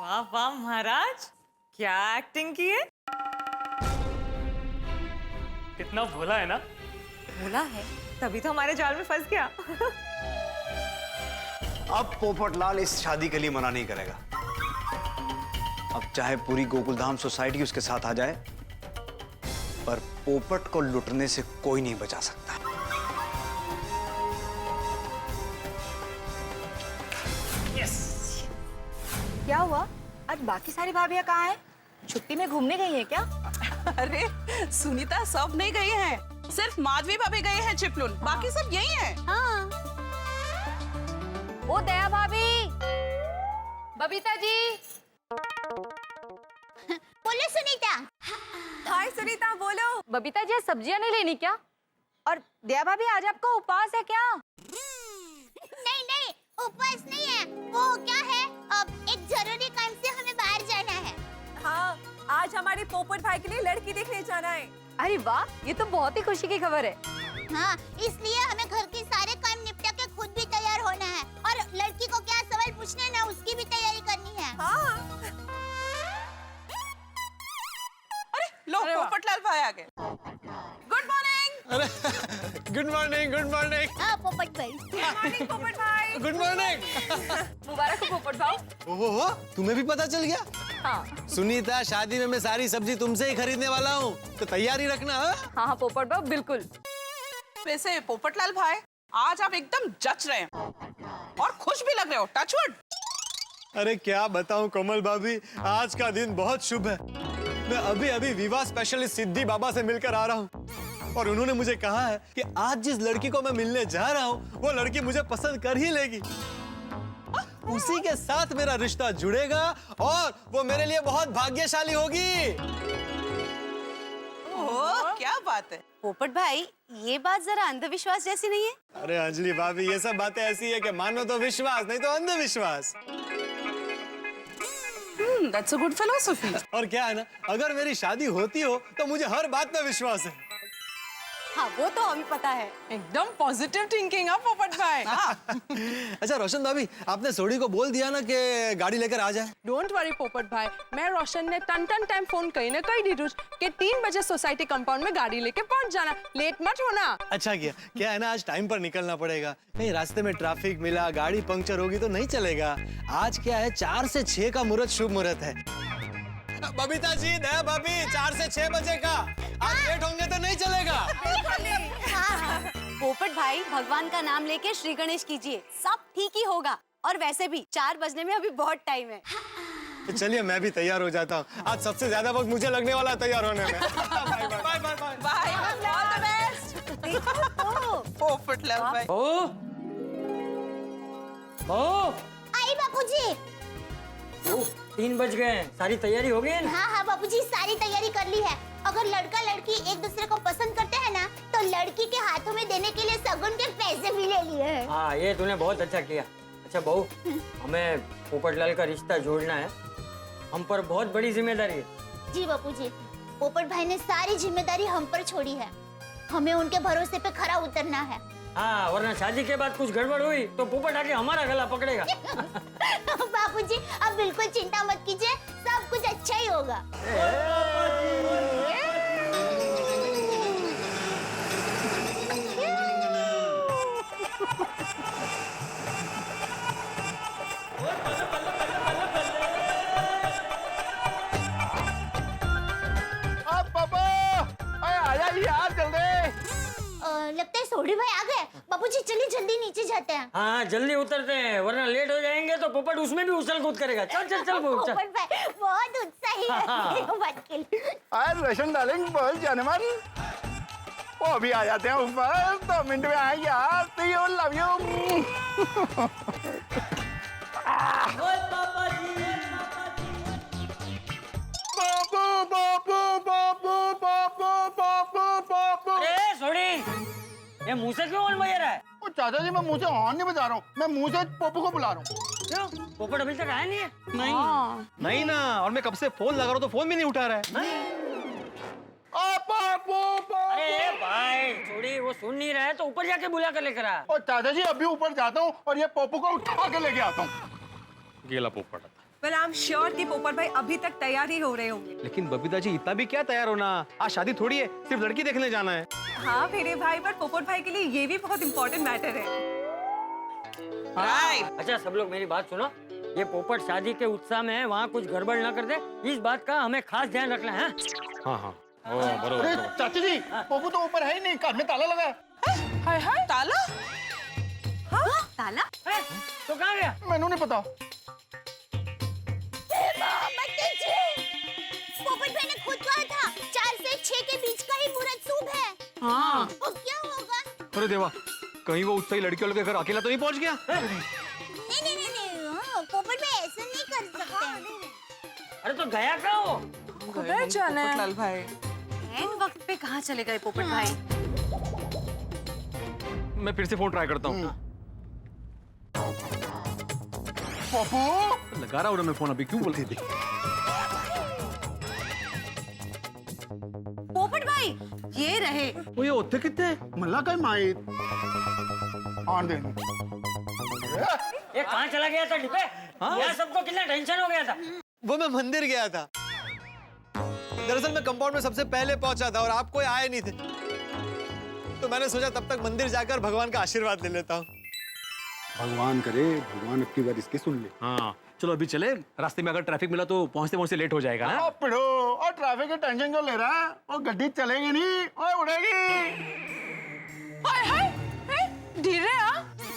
वाह वाह महाराज, क्या एक्टिंग की है। कितना भोला है ना। भोला है तभी तो हमारे जाल में फंस गया। अब पोपटलाल इस शादी के लिए मना नहीं करेगा। अब चाहे पूरी गोकुलधाम सोसाइटी उसके साथ आ जाए, पर पोपट को लुटने से कोई नहीं बचा सकता। क्या हुआ? आज बाकी सारी भाभियां कहाँ हैं? छुट्टी में घूमने गई हैं क्या? अरे सुनीता सब नहीं गई हैं, सिर्फ माधवी भाभी गए हैं चिपलून, बाकी सब यही हैं। हाँ। ओ दया भाभी, बबीता जी। बोलो सुनीता। हाय सुनीता, बोलो। बबीता जी सब्जियां नहीं लेनी क्या? और दया भाभी आज आपका उपवास है क्या? नहीं नहीं, उपवास नहीं है। वो क्या है, अब एक जरूरी काम से हमें बाहर जाना है। हाँ, आज हमारे पोपट भाई के लिए लड़की देखने जाना है। अरे वाह, ये तो बहुत ही खुशी की खबर है। हाँ, इसलिए हमें घर के सारे काम निपटा के खुद भी तैयार होना है, और लड़की को क्या सवाल पूछना है ना, उसकी भी तैयारी करनी है। हाँ। अरे लो पोपटलाल भाई आ गए। Good morning. अरे गुड मॉर्निंग, गुड मॉर्निंग। हाँ पोपट भाई। गुड मॉर्निंग पोपट भाई। Good morning. मुबारक हो पोपट भाई। ओहो, तुम्हें भी पता चल गया? हाँ सुनीता, शादी में मैं सारी सब्जी तुमसे ही खरीदने वाला हूँ, तो तैयारी रखना। हाँ हाँ पोपट भाई, बिल्कुल। वैसे पोपटलाल भाई आज आप एकदम जच रहे हैं और खुश भी लग रहे हो। टचवुड। अरे क्या बताऊं कोमल भाभी, आज का दिन बहुत शुभ है। मैं अभी अभी विवाह स्पेशलिस्ट सिद्धि बाबा से मिलकर आ रहा हूँ, और उन्होंने मुझे कहा है कि आज जिस लड़की को मैं मिलने जा रहा हूँ वो लड़की मुझे पसंद कर ही लेगी। उसी के साथ मेरा रिश्ता जुड़ेगा और वो मेरे लिए बहुत भाग्यशाली होगी। ओह क्या बात है पोपट भाई, ये बात जरा अंधविश्वास जैसी नहीं है? अरे अंजलि भाभी, ये सब बातें ऐसी है कि मानो तो विश्वास, नहीं तो अंधविश्वास। That's a good philosophy. और क्या है ना, अगर मेरी शादी होती हो तो मुझे हर बात पे विश्वास है। हाँ वो तो हमें पता है। एकदम पॉजिटिव थिंकिंग है पोपट भाई। अच्छा रोशन भाभी, आपने सोडी को बोल दिया ना कि गाड़ी लेकर आ जाए? डोंट वरी पोपट भाई, मैं रोशन ने टन टाइम फोन कही ना कही दी कि 3 बजे सोसाइटी कंपाउंड में गाड़ी लेके पहुंच जाना, लेट मत होना। अच्छा किया। क्या है ना, आज टाइम पर निकलना पड़ेगा, कहीं रास्ते में ट्रैफिक मिला, गाड़ी पंक्चर होगी तो नहीं चलेगा। आज क्या है, 4 से 6 का मुहूर्त शुभ मुहूर्त है। बबीता जी, दया भाभी, 4 से 6 बजे का। आज लेट होंगे तो नहीं चलेगा। पोपट भाई, भगवान का नाम लेके श्री गणेश कीजिए, सब ठीक ही होगा। और वैसे भी 4 बजने में अभी बहुत टाइम है। तो चलिए मैं भी तैयार हो जाता हूँ, आज सबसे ज्यादा वक्त मुझे लगने वाला है तैयार होने में। Bye bye bye bye bye, all the best Popatlal भाई। आई बापूजी। 3 बज गए हैं, सारी तैयारी हो गई है ना? हाँ हाँ बापूजी, सारी तैयारी कर ली है। अगर लड़का लड़की एक दूसरे को पसंद करते हैं ना, तो लड़की के हाथों में देने के लिए सगुन के पैसे भी ले लिए हैं। हाँ ये तूने बहुत अच्छा किया। अच्छा बहू, हमें पोपटलाल का रिश्ता जोड़ना है, हम पर बहुत बड़ी जिम्मेदारी है। जी बापू जी, पोपट भाई ने सारी जिम्मेदारी हम पर छोड़ी है। हमें उनके भरोसे पे खरा उतरना है। हाँ, वरना शादी के बाद कुछ गड़बड़ हुई तो पोपट आके हमारा गला पकड़ेगा। बापू जी आप बिल्कुल चिंता मत कीजिए, सब कुछ अच्छा ही होगा। लगता है सोडी भाई आ गए। बापूजी चलिए जल्दी नीचे जाते हैं। हाँ जल्दी उतरते हैं, वरना लेट हो जाएंगे तो पोपट उसमें भी उछल कूद करेगा। चल चल चल बहू चल। पोपट भाई बहुत उत्साही है बात के लिए। आज रोशन डार्लिंग बहुत जाने मन, वो अभी आ जाते हैं ऊपर, 2 मिनट में आएंगे यार। सी यू, लव यू। बाबू बाबू बाबू बाबू बाबू बाबू। अरे सोडी, ये मुंह से क्यों ऑन बजा रहा है? ओ चाचा जी मैं मुंह से हॉर्न नहीं बजा रहा हूँ, मैं मुंह से पप्पू को बुला रहा हूँ। क्यों? पोपट अभी तक आया नहीं है? नहीं ना, और मैं कब से फोन लगा रहा हूँ तो फोन भी नहीं उठा रहा है। अरे भाई सोडी, वो सुन नहीं रहा है तो ऊपर जाके बुला कर लेकर आ। और चाचा जी अभी ऊपर जाता हूँ और ये पप्पू को उठा के लेके आता हूँ। गेला पोपट। वेल आई एम श्योर कि पोपट भाई अभी तक तैयार ही हो रहे होंगे। लेकिन बबीता जी इतना भी क्या तैयार होना, आज शादी थोड़ी है, सिर्फ लड़की देखने जाना है। हाँ मेरे भाई, पर पोपट भाई के लिए ये भी बहुत इम्पोर्टेंट मैटर है। अच्छा सब लोग मेरी बात सुनो, ये पोपट शादी के उत्साह में है, वहाँ कुछ गड़बड़ ना कर दे, इस बात का हमें खास ध्यान रखना है। हाँ हाँ अरे चाचा जी पप्पू तो ऊपर है ही नहीं, घर में ताला लगा है। हाय हाय ताला। हाँ ताला? तो कहाँ गया? मैंने नहीं पता। पोपट भाई ने खुद कहा था 4 से 6 के बीच का ही मुहूर्त शुभ है। हाँ। अब क्या होगा? अरे देवा, कहीं वो उत्साही लड़की वाले के घर अकेला तो नहीं पहुंच गया? नहीं, हाँ, पोपट भाई ऐसा नहीं कर सकते। अरे तो गया कहाँ वो? किधर जाना है? पोपटलाल भाई एंड वक्त पे कहाँ चले गए पोपट भाई? मैं फिर से फोन ट्राई करता हूँ। पप्पू लगा रहा हूँ मैं फोन, अभी क्यों बोलती थी? पोपट भाई ये रहे। वो ये होते कितने? मल्ला कहीं माई आन दे। ये कहाँ चला गया था डिपे? यहाँ सबको कितना टेंशन हो गया था। वो मैं मंदिर गया था। दरअसल मैं कंपाउंड में सबसे पहले पहुंचा था और आप कोई आए नहीं थे, तो मैंने सोचा तब तक मंदिर जाकर भगवान का आशीर्वाद ले लेता हूँ। भगवान करे भगवान अपनी बात इसकी सुन ले। हाँ चलो अभी चले, रास्ते में अगर ट्रैफिक मिला तो पहुंचते पहुंचते लेट हो जाएगा ना? पिड़ो और ट्रैफिक की टेंशन क्यों ले रहा है? वो गड्डी चलेगी नहीं और उड़ेगी। हाय हाय, धीरे आ।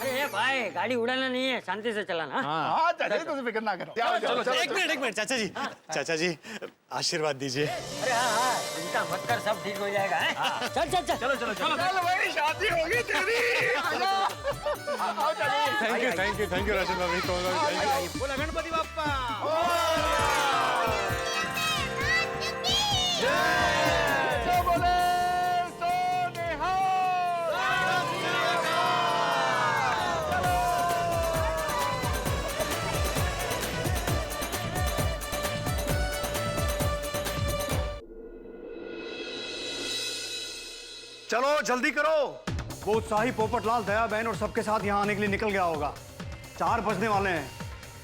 अरे भाई गाड़ी उड़ाना नहीं है, शांति से चलाना। हाँ चाचा जी तुम फिक्र ना करो। चलो एक मिनट चाचा जी, चाचा जी आशीर्वाद दीजिए। अरे हाँ, चिंता मत कर, सब ठीक हो जाएगा। चल चल चल चलो चलो चलो। चल भाई शादी होगी तेरी। आओ चलो। थैंक यू रोशन भाभी। बोला गणपति बाप्पा। जय बोले सो निहाल। चलो जल्दी करो। वो उत्साही पोपटलाल, दया बहन और सबके साथ यहाँ आने के लिए निकल गया होगा। 4 बजने वाले हैं।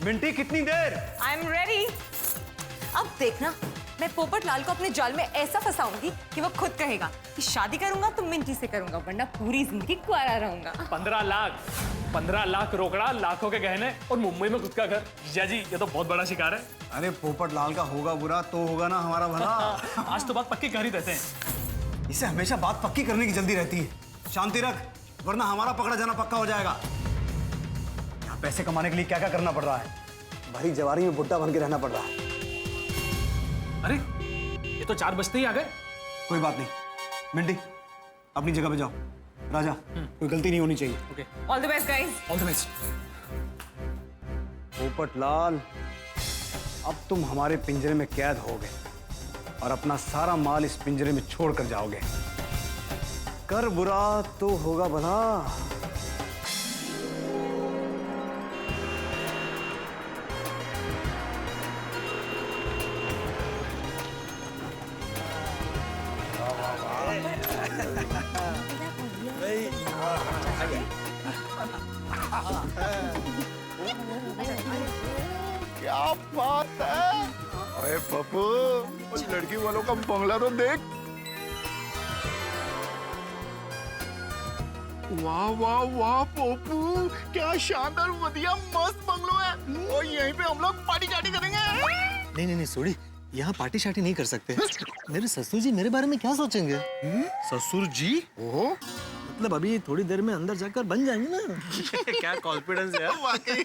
मिंटी कितनी देर? I am ready. अब देखना, मैं पोपट लाल को अपने जाल में ऐसा फंसाऊंगी कि वो खुद कहेगा कि शादी करूंगा तो मिंटी से करूंगा, वरना पूरी जिंदगी कुआरा रहूंगा। 15 लाख रोकड़ा, लाखों के गहने और मुंबई में खुद का घर। जीजा जी ये तो बहुत बड़ा शिकार है। अरे पोपटलाल का होगा बुरा तो होगा ना हमारा भला। आज तो बात पक्की कर ही देते हैं। इसे हमेशा बात पक्की करने की जल्दी रहती है। शांति रख, वरना हमारा पकड़ा जाना पक्का हो जाएगा। यहाँ पैसे कमाने के लिए क्या क्या करना पड़ रहा है। भरी जवारी में बुड्ढा बन के रहना पड़ रहा है। अरे ये तो 4 बजते ही आ गए। कोई बात नहीं, मिंटी अपनी जगह पे जाओ। राजा कोई गलती नहीं होनी चाहिए। Okay, all the best guys. All the best. Popatlal, अब तुम हमारे पिंजरे में कैद हो गए और अपना सारा माल इस पिंजरे में छोड़ कर जाओगे। कर बुरा तो होगा भला। क्या बात है। अरे पप्पू, उस लड़की वालों का बंगला तो देख। वाह वाह वाह पप्पू, क्या शानदार बढ़िया मस्त बंगलो है। और यहीं पे हम लोग पार्टी चार्टी करेंगे। नहीं नहीं नहीं सोड़ी, यहाँ पार्टी शार्टी नहीं कर सकते। मेरे ससुर जी मेरे बारे में क्या सोचेंगे? ससुर जी? ओहो, मतलब अभी थोड़ी देर में अंदर जाकर बन जाएंगे ना। क्या कॉन्फिडेंस है वाकई।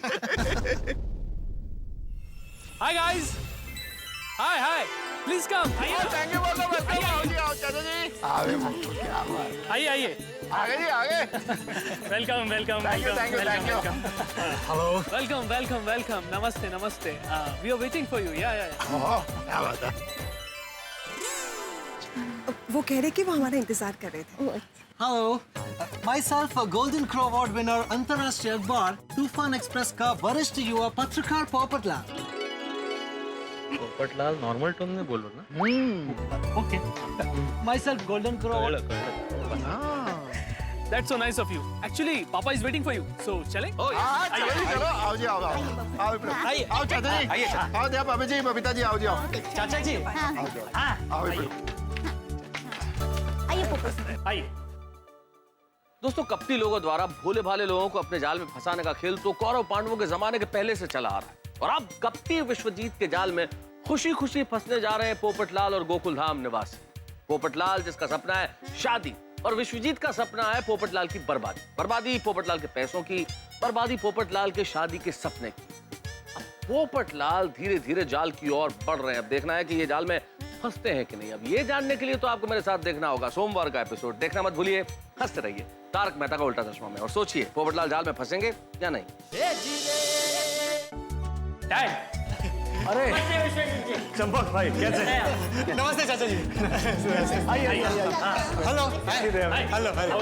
Hi guys, hi please come. Thank you बोलो, आओ जी, आओ चाचा जी। आगे पप्पू, क्या बात। आइए आगे जी, आगे। Welcome thank you. Welcome welcome. नमस्ते। We are waiting for you. या क्या बात है। वो कह रहे कि वो हमारा इंतजार कर रहे थे। Hello, myself a Golden Crow Award winner अंतर्राष्ट्रीय अखबार तूफान एक्सप्रेस का वरिष्ठ युवा पत्रकार पोपटलाल। पोपटलाल नॉर्मल टोन में बोलो ना। Okay, myself Golden Crow Award। That's so nice of you. Actually, Papa is waiting for you. So, चलें? चलो, आओ जी, आओ चाचा जी, आओ जी, भाभी जी, बबीता जी, आओ जी, आओ। चाचा जी, आओ। आइए पोपट। आइए। दोस्तों, कपटी लोगों द्वारा भोले भाले लोगों को अपने जाल में फंसाने का खेल तो कौरव पांडवों के जमाने के पहले से चला आ रहा है, और अब कपटी विश्वजीत के जाल में खुशी खुशी फंसने जा रहे हैं पोपटलाल और गोकुलधाम निवासी। पोपटलाल जिसका सपना है शादी, और विश्वजीत का सपना है पोपटलाल की बर्बादी। बर्बादी पोपटलाल के पैसों की, बर्बादी पोपटलाल के शादी के सपने की। अब पोपटलाल धीरे धीरे जाल की ओर बढ़ रहे हैं। अब देखना है कि ये जाल में फंसते हैं कि नहीं। अब ये जानने के लिए तो आपको मेरे साथ देखना होगा सोमवार का एपिसोड। देखना मत भूलिए, हंसते रहिए तारक मेहता का उल्टा चश्मा में, और सोचिए पोपटलाल जाल में फंसेंगे या नहीं। डैड, अरे चंपक भाई कैसे? नमस्ते चाचा जी। आइए। Hello, hello.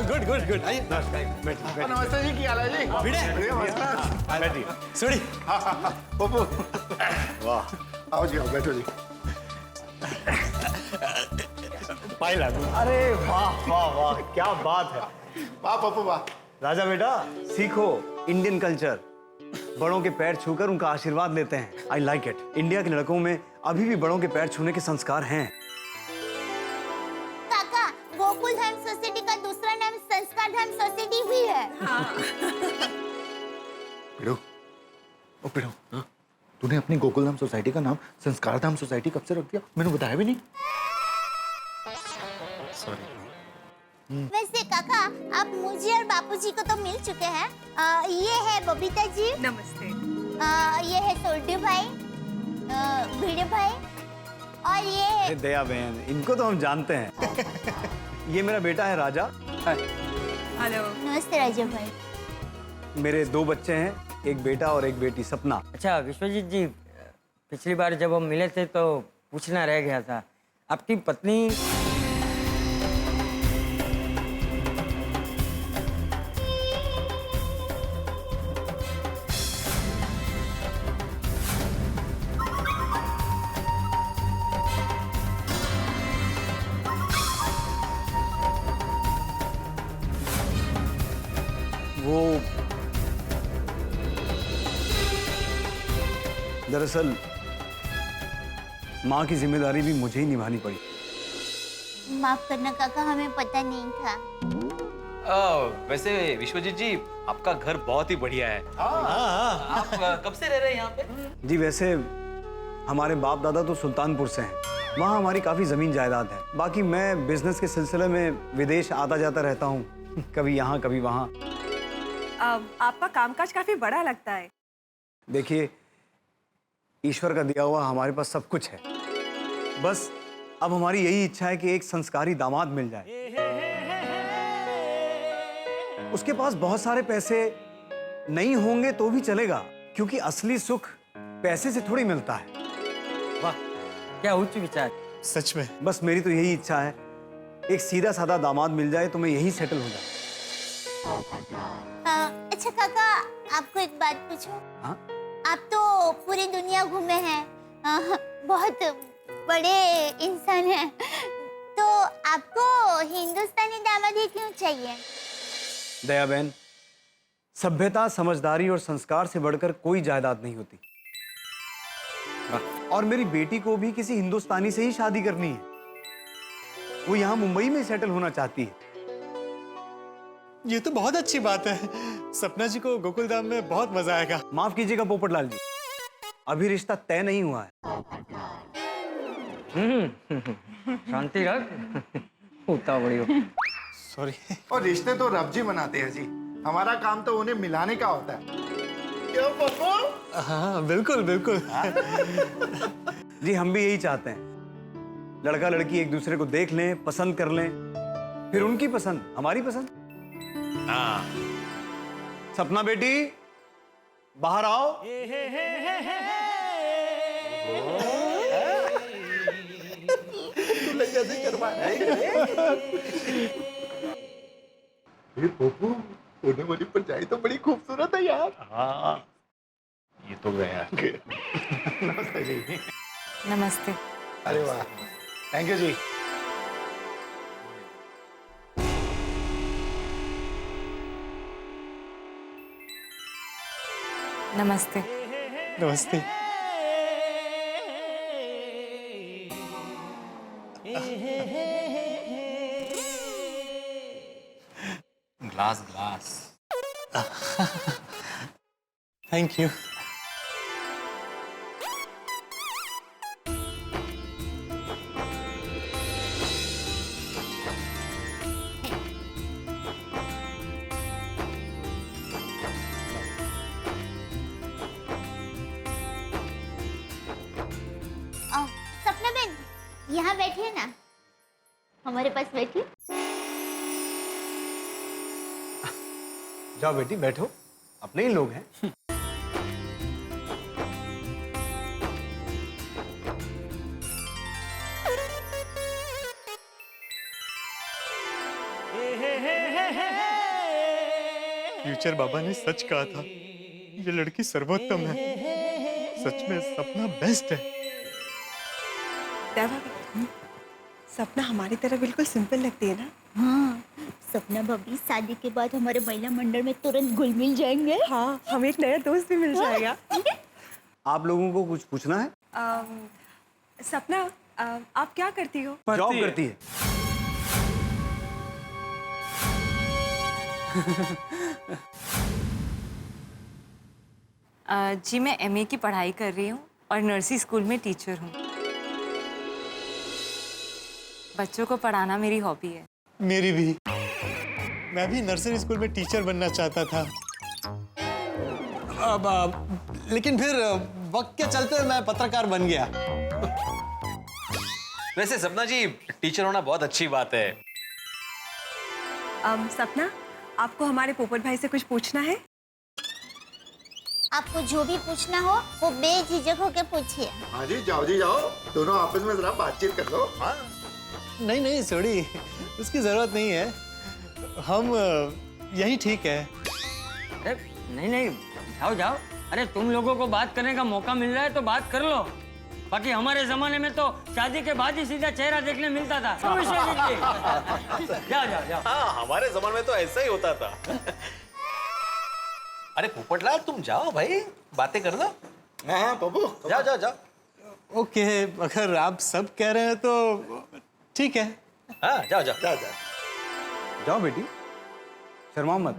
गुड। आइए। नमस्ते जी, क्या हाल है जी? भिड़े? नमस्कार। सुड़ी। पप्पू, वाह, आओ जी, आओ, बैठो जी। अरे वाह, क्या बात है। वाह पप्पू, वाह। राजा बेटा, सीखो इंडियन कल्चर। बड़ों के पैर छूकर उनका आशीर्वाद लेते हैं। I like it. इंडिया के लड़कों में अभी भी बड़ों के पैर छूने के संस्कार हैं। काका, गोकुल धाम सोसाइटी का दूसरा नाम संस्कार धाम सोसाइटी भी है। पिड़ो, तूने अपनी गोकुलधाम सोसाइटी का नाम संस्कार धाम सोसाइटी कब से रख दिया? मैंने बताया भी नहीं। वैसे काका, आप मुझे और बापूजी को तो मिल चुके हैं। ये है बबीता जी। नमस्ते। ये है सोल्टू भाई, भिड़े भाई, और ये है अरे दया बहन, इनको तो हम जानते हैं। ये मेरा बेटा है राजा। हेलो। नमस्ते राजा भाई। मेरे 2 बच्चे हैं, एक बेटा और एक बेटी सपना। अच्छा विश्वजीत जी, पिछली बार जब हम मिले थे तो पूछना रह गया था, आपकी पत्नी वो दरअसल माँ की जिम्मेदारी भी मुझे ही निभानी पड़ी। माफ करना काका, हमें पता नहीं था। वैसे विश्वजीत जी, आपका घर बहुत ही बढ़िया है। आप कब से रह रहे हैं यहाँ पे? जी वैसे हमारे बाप दादा तो सुल्तानपुर से हैं। वहाँ हमारी काफी जमीन जायदाद है। बाकी मैं बिजनेस के सिलसिले में विदेश आता जाता रहता हूँ, कभी यहाँ कभी वहाँ। आपका कामकाज काफी बड़ा लगता है। देखिए, ईश्वर का दिया हुआ हमारे पास सब कुछ है। बस अब हमारी यही इच्छा है कि एक संस्कारी दामाद मिल जाए। उसके पास बहुत सारे पैसे नहीं होंगे तो भी चलेगा, क्योंकि असली सुख पैसे से थोड़ी मिलता है। वाह, क्या उच्च विचार। सच में। बस मेरी तो यही इच्छा है, एक सीधा साधा दामाद मिल जाए तो मैं यही सेटल हो जाऊं। अच्छा काका, आपको एक बात पूछूं? हाँ? आप तो पूरी दुनिया घूमे हैं, बहुत बड़े इंसान हैं, तो आपको हिंदुस्तानी दामाद ही क्यों चाहिए? दया बहन, सभ्यता, समझदारी और संस्कार से बढ़कर कोई जायदाद नहीं होती। और मेरी बेटी को भी किसी हिंदुस्तानी से ही शादी करनी है। वो यहाँ मुंबई में सेटल होना चाहती है। ये तो बहुत अच्छी बात है। सपना जी को गोकुलधाम में बहुत मजा आएगा। माफ कीजिएगा पोपटलाल जी, अभी रिश्ता तय नहीं हुआ है। शांति रख, होता बड़ी हो। सॉरी। और रिश्ते तो रब जी बनाते हैं जी, हमारा काम तो उन्हें मिलाने का होता है। क्यों पप्पू? हाँ बिल्कुल बिल्कुल। जी हम भी यही चाहते हैं, लड़का लड़की एक दूसरे को देख लें, पसंद कर लें, फिर उनकी पसंद हमारी पसंद। हाँ। सपना बेटी बाहर आओ। पप्पू, होने वाली परछाई तो बड़ी खूबसूरत है यार। हाँ ये तो गया। नमस्ते जी। नमस्ते। अरे वाह, थैंक यू जी। नमस्ते। नमस्ते। Glass glass. Thank you. सपना बेन, यहाँ बैठिए ना, हमारे पास बैठिए। जाओ बेटी बैठो, अपने ही लोग हैं। फ्यूचर बाबा ने सच कहा था, ये लड़की सर्वोत्तम है। सच में सपना बेस्ट है। सपना हमारी तरह बिल्कुल सिंपल लगती है ना? हाँ, सपना भाभी शादी के बाद हमारे महिला मंडल में तुरंत घुल मिल जाएंगे। हाँ, हमें एक नया दोस्त भी मिल जाएगा। आप लोगों को कुछ पूछना है? सपना, आप क्या करती हो? जॉब करती है। जी मैं एमए की पढ़ाई कर रही हूँ और नर्सरी स्कूल में टीचर हूँ। बच्चों को पढ़ाना मेरी हॉबी है। मेरी भी। मैं भी नर्सरी स्कूल में टीचर बनना चाहता था। लेकिन फिर वक्त के चलते मैं पत्रकार बन गया। वैसे सपना जी, टीचर होना बहुत अच्छी बात है। सपना, आपको हमारे पोपट भाई से कुछ पूछना है? आपको जो भी पूछना हो वो बेझिझक होके पूछिए। हाँ जी जाओ, दोनों आपस में जरा बातचीत कर लो। हाँ। नहीं नहीं सॉरी, उसकी जरूरत नहीं है। हम यही ठीक है। अरे नहीं नहीं, जाओ जाओ। अरे तुम लोगों को बात करने का मौका मिल रहा है तो बात कर लो। बाकी हमारे जमाने में तो शादी के बाद ही सीधा चेहरा देखने मिलता था। जाओ जाओ जाओ। हाँ, हमारे जमाने में तो ऐसा ही होता था। अरे पोपटलाल, तुम जाओ भाई, बातें कर लो। हाँ पप्पू, जाओ जाओ जाओ। ओके, अगर आप सब कह रहे हैं तो ठीक है। हाँ जाओ जाओ जा। जाओ बेटी, शर्मा मत।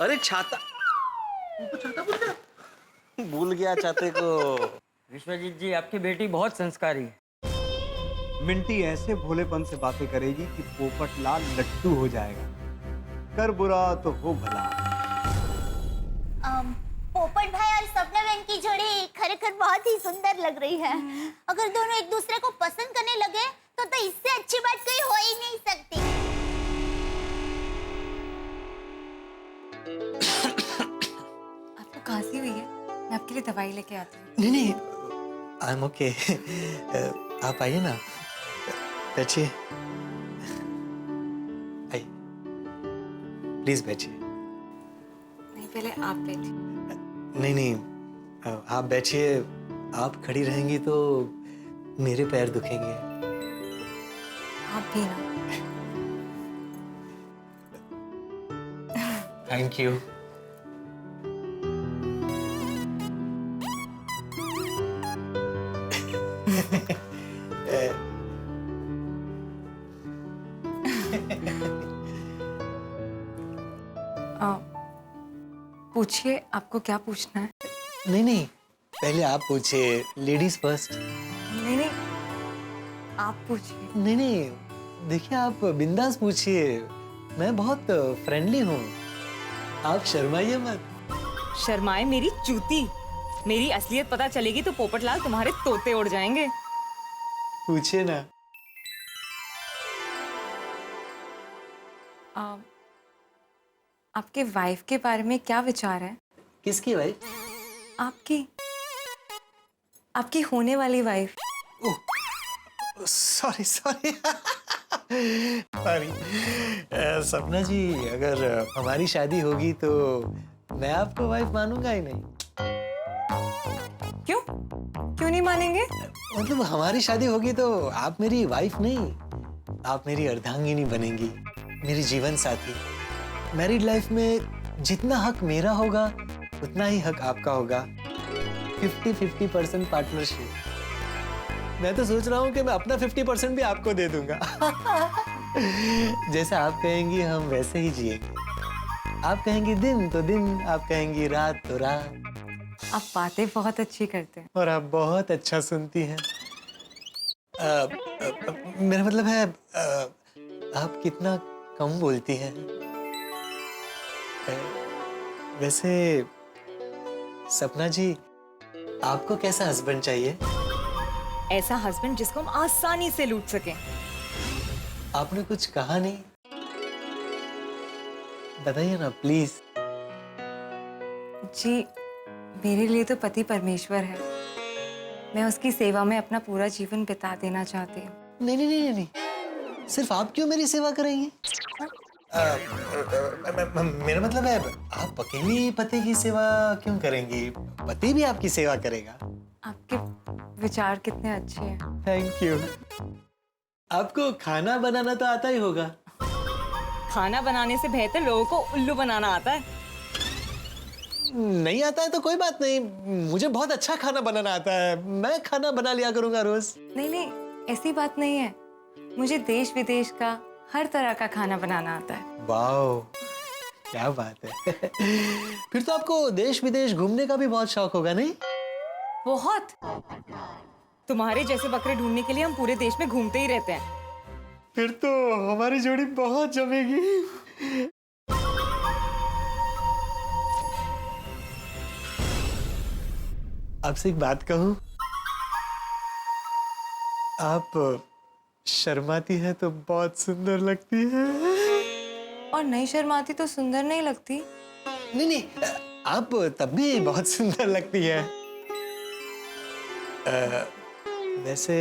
अरे छाता भूल गया छाते को। विश्वजीत जी, आपकी बेटी बहुत संस्कारी है। मिंटी ऐसे भोलेपन से बातें करेगी कि पोपटलाल लट्टू हो जाएगा। कर बुरा तो हो भला। पोपट भाई और सपना बहन की जोड़ी खरेखर बहुत ही सुंदर लग रही है। अगर दोनों एक दूसरे को पसंद करने लगे तो इससे अच्छी बात कोई हो ही नहीं सकती। आपको खांसी हुई है? मैं आपके लिए दवाई लेके आती हूँ। नहीं नहीं, आई एम ओके। आप आइए ना, बैठिए। आइए, प्लीज बैठिए। नहीं, पहले आप बैठिए। नहीं नहीं, आप बैठिए, आप खड़ी रहेंगी तो मेरे पैर दुखेंगे। आप भी ना। Thank you. पूछिए, आपको क्या पूछना है? नहीं नहीं, पहले आप पूछिए, लेडीज फर्स्ट। नहीं नहीं, आप पूछिए। नहीं नहीं, देखिए आप बिंदास पूछिए, मैं बहुत फ्रेंडली हूँ, आप शर्माइए मत। शर्माए मेरी जूती। मेरी असलियत पता चलेगी तो पोपटलाल तुम्हारे तोते उड़ जाएंगे। पूछिए ना। आपके वाइफ के बारे में क्या विचार है? किसकी वाइफ? आपकी आपकी होने वाली वाइफ। Sorry sorry sorry. सपना जी, अगर हमारी शादी होगी तो मैं आपको वाइफ मानूंगा ही नहीं। क्यों नहीं मानेंगे? मतलब हमारी शादी होगी तो आप मेरी वाइफ नहीं, आप मेरी अर्धांगिनी बनेंगी, मेरी जीवन साथी। मैरिड लाइफ में जितना हक मेरा होगा उतना ही हक आपका होगा। 50-50% पार्टनरशिप। मैं तो सोच रहा हूँ कि मैं अपना 50% भी आपको दे दूंगा। जैसा आप कहेंगी हम वैसे ही जिएंगे। आप कहेंगी दिन तो दिन, आप कहेंगी रात तो रात। आप बातें बहुत अच्छी करते हैं। और आप बहुत अच्छा सुनती हैं। मेरा मतलब है आप कितना कम बोलती हैं। वैसे सपना जी, आपको कैसा हस्बैंड चाहिए? ऐसा हस्बैंड जिसको हम आसानी से लूट सकें। आपने कुछ कहा नहीं, बताइए ना प्लीज। जी, मेरे लिए तो पति परमेश्वर है। मैं उसकी सेवा में अपना पूरा जीवन बिता देना चाहती हूँ। नहीं नहीं नहीं नहीं, सिर्फ आप क्यों मेरी सेवा करेंगी? मेरा मतलब है, आप अकेली पति की सेवा क्यों करेंगी? पति भी आपकी सेवा करेगा। आपके विचार कितने अच्छे हैं। Thank you. आपको खाना बनाना तो आता ही होगा। खाना बनाने से बेहतर लोगों को उल्लू बनाना आता है। नहीं आता है तो कोई बात नहीं, मुझे बहुत अच्छा खाना बनाना आता है, मैं खाना बना लिया करूंगा रोज। नहीं नहीं, ऐसी बात नहीं है। मुझे देश विदेश का हर तरह का खाना बनाना आता है। वाओ, क्या बात है। फिर तो आपको देश विदेश घूमने का भी बहुत शौक होगा, नहीं? बहुत। तुम्हारे जैसे बकरे ढूंढने के लिए हम पूरे देश में घूमते ही रहते हैं। फिर तो हमारी जोड़ी बहुत जमेगी। आपसे एक बात कहूं, आप शर्माती है तो बहुत सुंदर लगती है। और नहीं शर्माती तो सुंदर नहीं लगती। नहीं नहीं, आप तब भी बहुत सुंदर लगती है। वैसे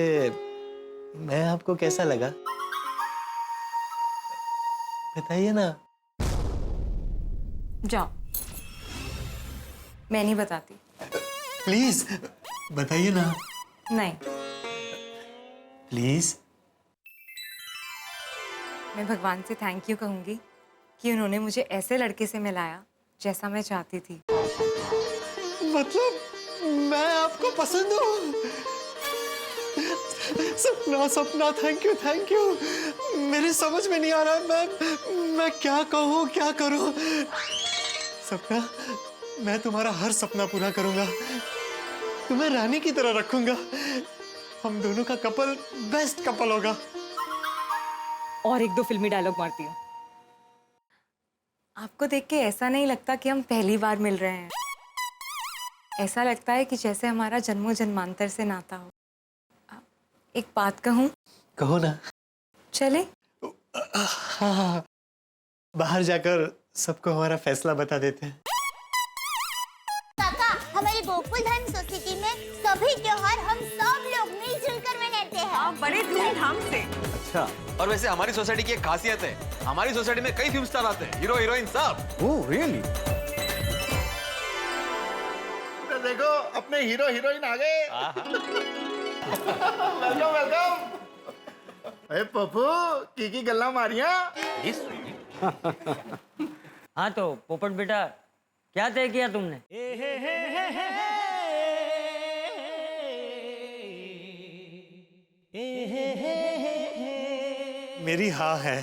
मैं आपको कैसा लगा बताइए ना। जाओ, मैं नहीं बताती। प्लीज बताइए ना। नहीं, प्लीज। मैं भगवान से थैंक यू कहूंगी कि उन्होंने मुझे ऐसे लड़के से मिलाया जैसा मैं चाहती थी। मतलब मैं आपको पसंद हूँ? सपना सपना, थैंक यू थैंक यू। मेरी समझ में नहीं आ रहा मैं क्या कहूँ क्या करूँ। सपना, मैं तुम्हारा हर सपना पूरा करूंगा, तुम्हें रानी की तरह रखूंगा। हम दोनों का कपल बेस्ट कपल होगा। और एक दो फिल्मी डायलॉग मारती हूँ। आपको देख के ऐसा नहीं लगता कि हम पहली बार मिल रहे हैं। ऐसा लगता है कि जैसे हमारा जन्मों जन्मांतर से नाता हो। एक बात कहूँ? कहो ना। चले? हाँ, बाहर जाकर सबको हमारा फैसला बता देते हैं। काका, हमारी गोकुल धर्म सोसाइटी में सभी त्योहार हम सब लोग मिलजुल कर मनाते हैं। बड़े धूमधाम से। अच्छा, और वैसे हमारी सोसाइटी की एक खासियत है, हमारी सोसाइटी में कई फिल्म स्टार आते हैं, हीरो हीरोइन सब। Oh really? देखो, अपने हीरो हीरोइन आ गए। Welcome welcome. अरे पप्पू की गल्ला मारिया। हाँ तो पोपट बेटा क्या तय किया तुमने? मेरी हाँ है।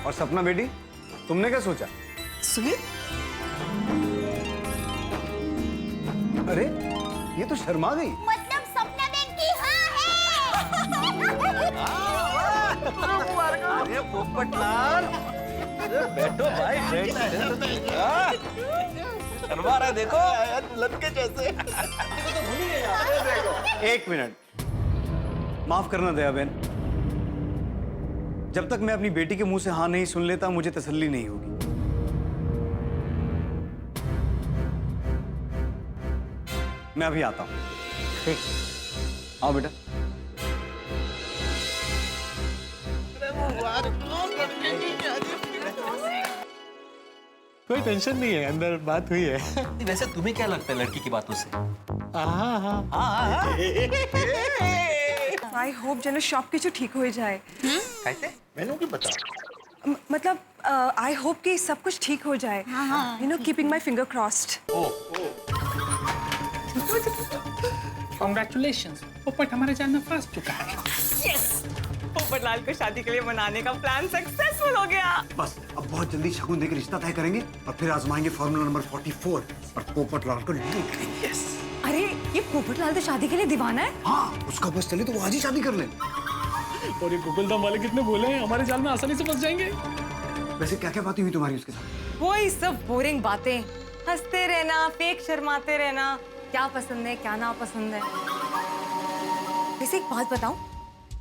और सपना बेटी, तुमने क्या सोचा? सुमित, अरे ये तो शर्मा गई। मतलब सपना बहन की हाँ है। अरे पोपटलाल, अरे बैठो भाई, बैठो। शर्मा रहा है, देखो लड़के जैसे। एक मिनट, माफ करना दया बहन। जब तक मैं अपनी बेटी के मुंह से हाँ नहीं सुन लेता मुझे तसल्ली नहीं होगी। मैं अभी आता हूं। ठीक। आओ बेटा। कोई टेंशन नहीं है, अंदर बात हुई है। वैसे तुम्हें क्या लगता है लड़की की बातों से? आई होप जनो शॉप की जो ठीक हो जाए। कैसे? मैंने की बता। मतलब आई होप कि सब कुछ ठीक हो जाए। You know keeping my finger crossed. Congratulations, पोपट हमारे जान में फंस चुका है। पोपट लाल को शादी के लिए मनाने का प्लान सक्सेसफुल हो गया। बस अब बहुत जल्दी शगुन देकर रिश्ता तय करेंगे और फिर आजमाएंगे फॉर्मूला नंबर 44 और पोपट लाल को ले करेंगे। अरे ये पोपट लाल तो शादी के लिए दीवाना है। हाँ, उसका बस चले तो वो आज ही शादी कर ले। और ये गूगल दाम वाले कितने बोले हैं, हमारे जाल में आसानी से फंस जाएंगे। वैसे क्या क्या बातें हुई तुम्हारी उसके साथ? वही सब बोरिंग बातें, हंसते रहना, फेक शर्माते रहना, क्या पसंद है क्या ना पसंद है। वैसे एक बात बताऊं,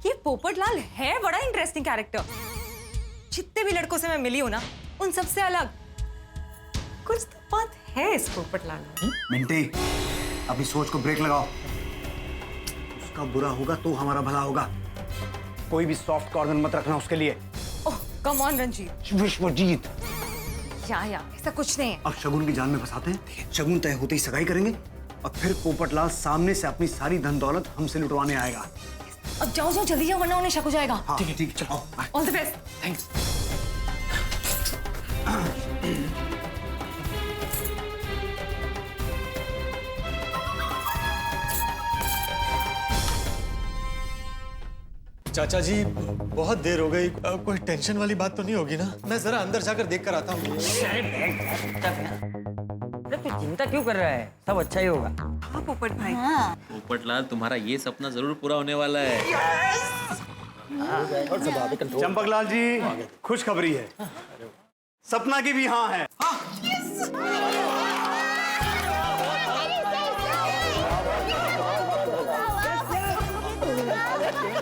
ये पोपट लाल है बड़ा इंटरेस्टिंग कैरेक्टर। जितने भी लड़कों से मैं मिली हूं ना, उन सबसे अलग कुछ तो बात है इस पोपट लाल में। मिंटे, अपनी सोच को ब्रेक लगाओ। उसका बुरा होगा तो हमारा भला होगा। कोई भी सॉफ्ट कॉर्नर मत रखना उसके लिए। ओह कम ऑन रंजीत। विश्वजीत, या ऐसा कुछ नहीं है। अब शगुन की जान में फंसाते हैं। शगुन तय होते ही सगाई करेंगे और फिर पोपटलाल सामने से अपनी सारी धन दौलत हमसे लुटवाने आएगा। अब जाओ जाओ जल्दी जाओ वरना उन्हें शक हो जाएगा। हाँ, ठीक है चलो। All the best. थैंक्स। चाचा जी बहुत देर हो गई, कोई टेंशन वाली बात तो नहीं होगी ना? मैं जरा अंदर जाकर देख कर आता हूँ। अरे तू चिंता क्यों कर रहा है? सब अच्छा ही होगा। हाँ पोपट भाई। पोपटलाल, तुम्हारा ये सपना जरूर पूरा होने वाला है। चंपकलाल जी, खुशखबरी है, सपना की भी हाँ है।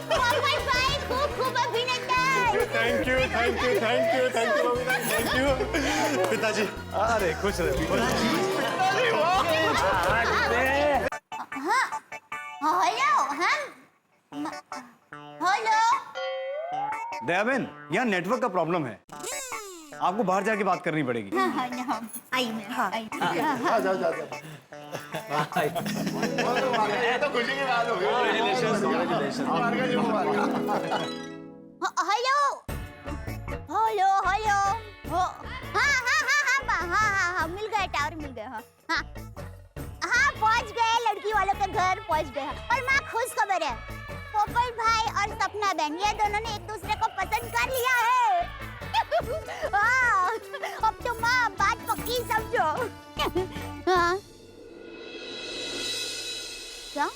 पोपट भाई खूब खूब अभिनंदन। Thank you thank you thank you thank you thank you पिताजी। अरे खुश रहे। हाँ, हेलो हम हेलो। दयाबेन, यहाँ नेटवर्क का प्रॉब्लम है, आपको बाहर जाके बात करनी पड़ेगी। हाँ हाँ हाँ आई मैं आई। तो खुशी की बात हो गई। हेलो हेलो हेलो हाँ हाँ हाँ हाँ हाँ मिल गया, टावर मिल गया। हाँ हाँ हाँ पहुंच गए, लड़की वालों के घर पहुंच गए। और माँ खुश खबर है, पोपट भाई और सपना बहन ये दोनों ने एक दूसरे को पसंद कर लिया है। हाँ, अब तो माँ बात पक्की समझो। हाँ क्या?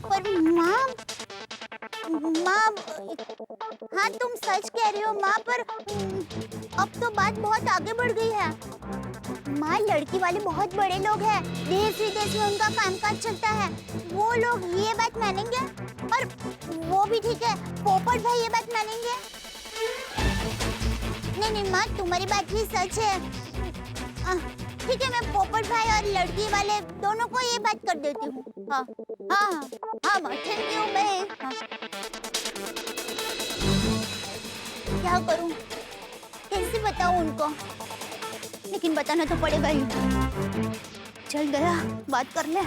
पर माँ हाँ तुम सच कह रही हो माँ, पर अब तो बात बहुत आगे बढ़ गई है। माँ लड़की वाले बहुत बड़े लोग हैं, देश विदेश में उनका कामकाज चलता है, वो लोग ये बात मानेंगे? और वो भी ठीक है, पोपट भाई ये बात मानेंगे? नहीं नहीं माँ तुम्हारी बात भी सच है। ठीक है, मैं पोपट भाई और लड़की वाले दोनों को ये बात कर देती हूँ। हाँ हाँ हाँ माँ थैंक यू। मैं क्या करूँ, कैसे बताऊँ उनको? लेकिन बताना तो पड़ेगा ही। चल गया, बात कर ले।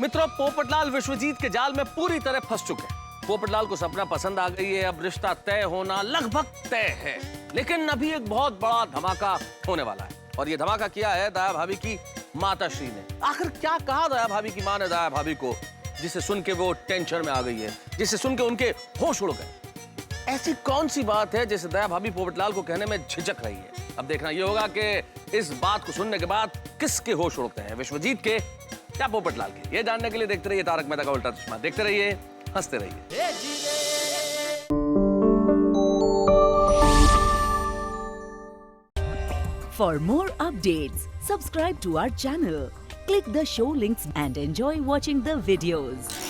मित्रों, पोपटलाल विश्वजीत के जाल में पूरी तरह फंस चुके हैं। पोपटलाल को सपना पसंद आ गई है, अब रिश्ता तय होना लगभग तय है। लेकिन अभी एक बहुत बड़ा धमाका होने वाला है, और ये धमाका किया है दया भाभी की माताश्री ने। आखिर क्या कहा दया भाभी की मां ने दया भाभी को, जिसे सुन के वो टेंशन में आ गई है, जिसे सुन के उनके होश उड़ गए? ऐसी कौन सी बात है जिसे दया भाभी पोपटलाल को कहने में झिझक रही है? अब देखना ये होगा कि इस बात को सुनने के बाद किसके होश उड़ते हैं, विश्वजीत के या पोपटलाल के? ये जानने के लिए देखते रहिए तारक मेहता का उल्टा चश्मा। देखते रहिए, हंसते रहिए। For more updates, subscribe to our channel, click the show links and enjoy watching the videos.